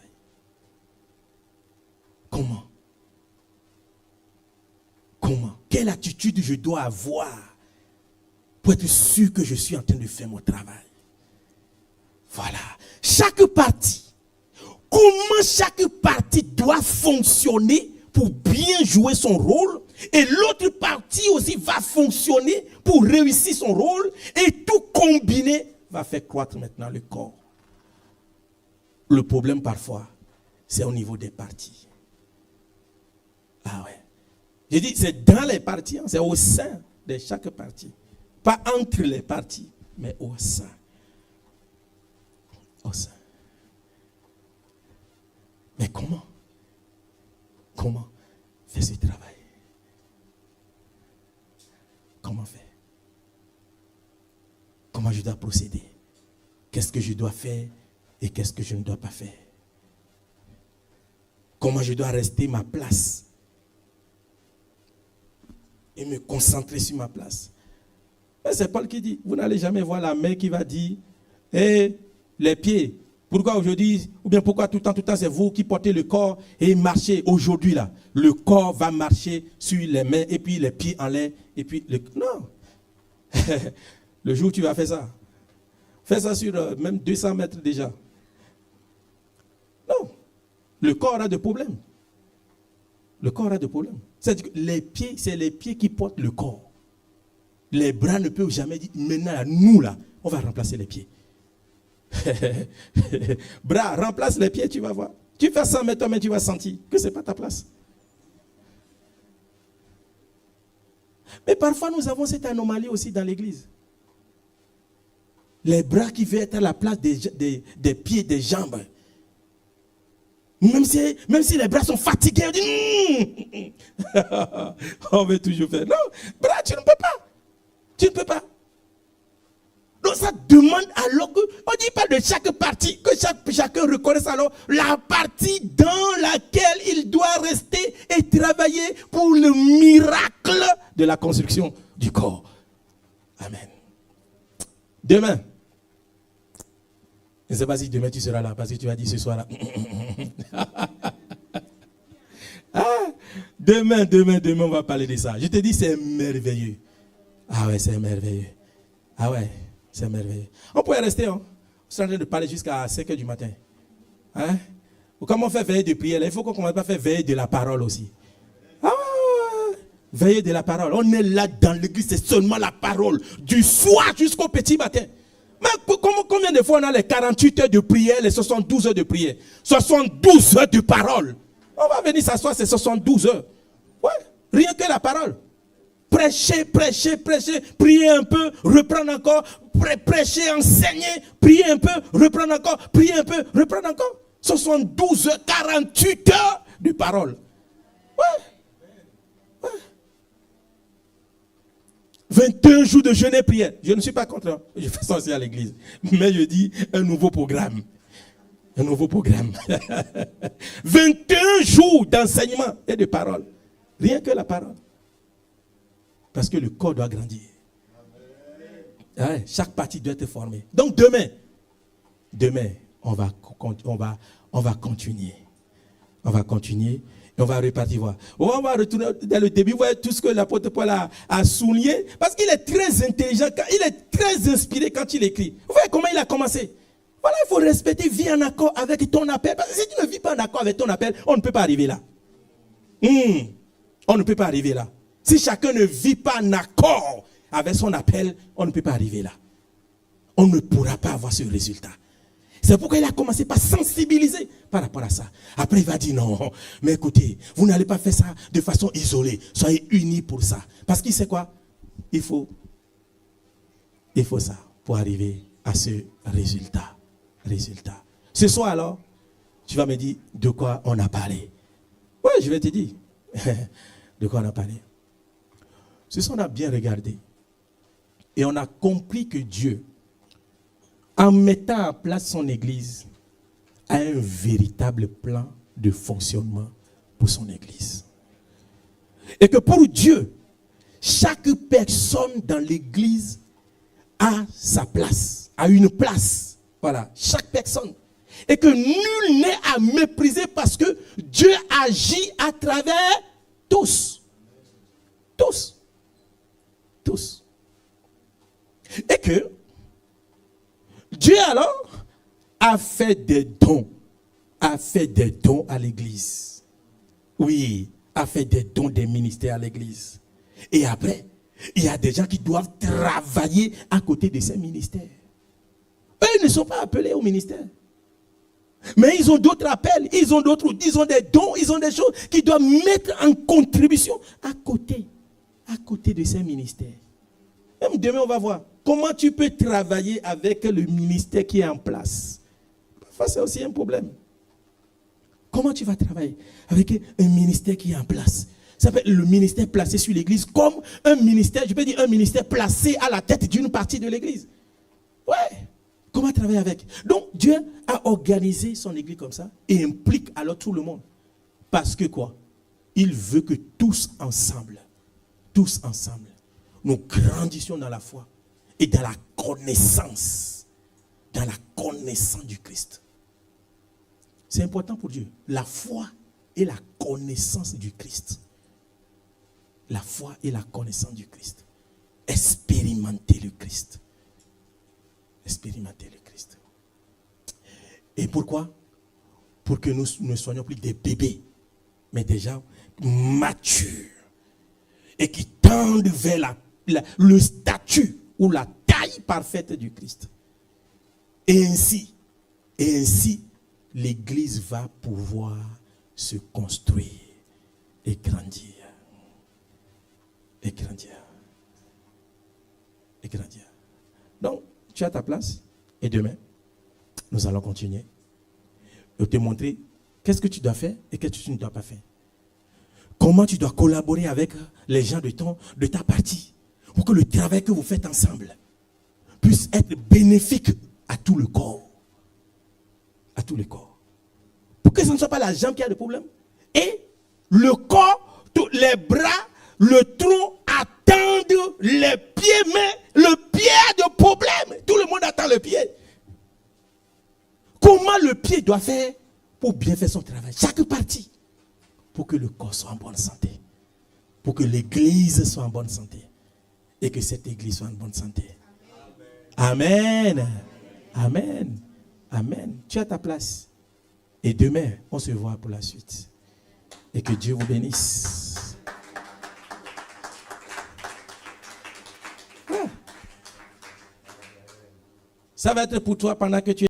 Comment? Quelle attitude je dois avoir pour être sûr que je suis en train de faire mon travail? Voilà. Chaque partie. Comment chaque partie doit fonctionner pour bien jouer son rôle, et l'autre partie aussi va fonctionner pour réussir son rôle, et tout combiné va faire croître maintenant le corps. Le problème parfois, c'est au niveau des parties. Ah ouais. J'ai dit, c'est dans les parties, hein, c'est au sein de chaque partie. Pas entre les parties, mais au sein. Au sein. Mais comment faire ce travail? Comment faire? Comment je dois procéder? Qu'est-ce que je dois faire et qu'est-ce que je ne dois pas faire? Comment je dois rester ma place et me concentrer sur ma place? Mais c'est Paul qui dit, vous n'allez jamais voir la main qui va dire, les pieds, pourquoi aujourd'hui, ou bien pourquoi tout le temps, c'est vous qui portez le corps et marchez aujourd'hui là. Le corps va marcher sur les mains et puis les pieds en l'air et puis non. Le jour où tu vas faire ça, fais ça sur même 200 mètres déjà. Non. Le corps a des problèmes. Le corps a des problèmes. C'est-à-dire que les pieds, c'est les pieds qui portent le corps. Les bras ne peuvent jamais dire, maintenant, nous là, on va remplacer les pieds. Bras, remplace les pieds, tu vas voir. Tu fais 100 mètres, mais tu vas sentir que ce n'est pas ta place. Mais parfois, nous avons cette anomalie aussi dans l'église. Les bras qui veulent être à la place des pieds, des jambes. Même si les bras sont fatigués, on dit on veut toujours faire. Non, bras, tu ne peux pas. Tu ne peux pas. Donc ça demande alors que, on ne dit pas de chaque partie, que chacun reconnaisse alors la partie dans laquelle il doit rester et travailler pour le miracle de la construction du corps. Amen. Demain, je ne sais pas si demain tu seras là, parce que tu vas dire ce soir là. Demain, on va parler de ça. Je te dis, c'est merveilleux. Ah ouais, c'est merveilleux. Ah ouais, c'est merveilleux. On pourrait rester, hein. On est en train de parler jusqu'à 5h du matin. Hein? Comme on fait veille de prière, il faut qu'on commence à faire veille de la parole aussi. Ah, veille de la parole. On est là dans l'église, c'est seulement la parole. Du soir jusqu'au petit matin. Mais combien de fois on a les 48 heures de prière, les 72 heures de prière? 72 heures de parole. On va venir s'asseoir, c'est 72 heures. Ouais, rien que la parole. Prêcher, prier un peu, reprendre encore, prêcher, enseigner, prier un peu, reprendre encore, prier un peu, reprendre encore. 72 heures, 48 heures de parole. Ouais. 21 jours de jeûne et prière. Je ne suis pas contre, je fais ça aussi à l'église. Mais je dis un nouveau programme. Un nouveau programme. 21 jours d'enseignement et de parole. Rien que la parole. Parce que le corps doit grandir. Ouais, chaque partie doit être formée. Donc demain, on va continuer. On va continuer et on va repartir voir. On va retourner dans le début, voir tout ce que l'apôtre Paul a souligné. Parce qu'il est très intelligent, il est très inspiré quand il écrit. Vous voyez comment il a commencé? Voilà, il faut respecter, vis en accord avec ton appel. Parce que si tu ne vis pas en accord avec ton appel, on ne peut pas arriver là. On ne peut pas arriver là. Si chacun ne vit pas en accord avec son appel, on ne peut pas arriver là. On ne pourra pas avoir ce résultat. C'est pourquoi il a commencé par sensibiliser par rapport à ça. Après, il va dire non, mais écoutez, vous n'allez pas faire ça de façon isolée. Soyez unis pour ça. Parce qu'il sait quoi? Il faut ça pour arriver à ce résultat. Ce soir alors, tu vas me dire de quoi on a parlé. Oui, je vais te dire de quoi on a parlé. Ce soir, on a bien regardé. Et on a compris que Dieu, en mettant en place son église, a un véritable plan de fonctionnement pour son église. Et que pour Dieu, chaque personne dans l'église a sa place, a une place. Voilà, chaque personne. Et que nul n'est à mépriser parce que Dieu agit à travers tous. Tous. Et que Dieu alors a fait des dons à l'église. Oui, a fait des dons des ministères à l'église. Et après, il y a des gens qui doivent travailler à côté de ces ministères. Eux, ils ne sont pas appelés au ministère. Mais ils ont d'autres appels, ils ont des dons, ils ont des choses qu'ils doivent mettre en contribution à côté de ces ministères. Même demain, on va voir comment tu peux travailler avec le ministère qui est en place. Parfois, c'est aussi un problème. Comment tu vas travailler avec un ministère qui est en place? Ça peut être le ministère placé sur l'église comme un ministère, je peux dire un ministère placé à la tête d'une partie de l'église. Ouais. Comment travailler avec? Donc, Dieu a organisé son église comme ça et implique alors tout le monde. Parce que quoi? Il veut que tous ensemble, nous grandissions dans la foi et dans la connaissance du Christ. C'est important pour Dieu. La foi et la connaissance du Christ. La foi et la connaissance du Christ. Expérimenter le Christ. Expérimenter le Christ. Et pourquoi? Pour que nous ne soyons plus des bébés, mais des gens matures et qui tendent vers le statut ou la taille parfaite du Christ. Et ainsi, l'Église va pouvoir se construire et grandir. Et grandir. Donc, tu as ta place et demain, nous allons continuer et te montrer qu'est-ce que tu dois faire et qu'est-ce que tu ne dois pas faire. Comment tu dois collaborer avec les gens de ta partie pour que le travail que vous faites ensemble puisse être bénéfique à tout le corps. À tout le corps. Pour que ce ne soit pas la jambe qui a le problème. Et le corps, les bras, le tronc attendent les pieds, mais le pied a de problème. Tout le monde attend le pied. Comment le pied doit faire pour bien faire son travail? Chaque partie. Pour que le corps soit en bonne santé. pour que l'église soit en bonne santé. Et que cette église soit en bonne santé. Amen. Amen. Amen. Tu as ta place. Et demain, on se voit pour la suite. Et que Dieu vous bénisse. Ça va être pour toi pendant que tu es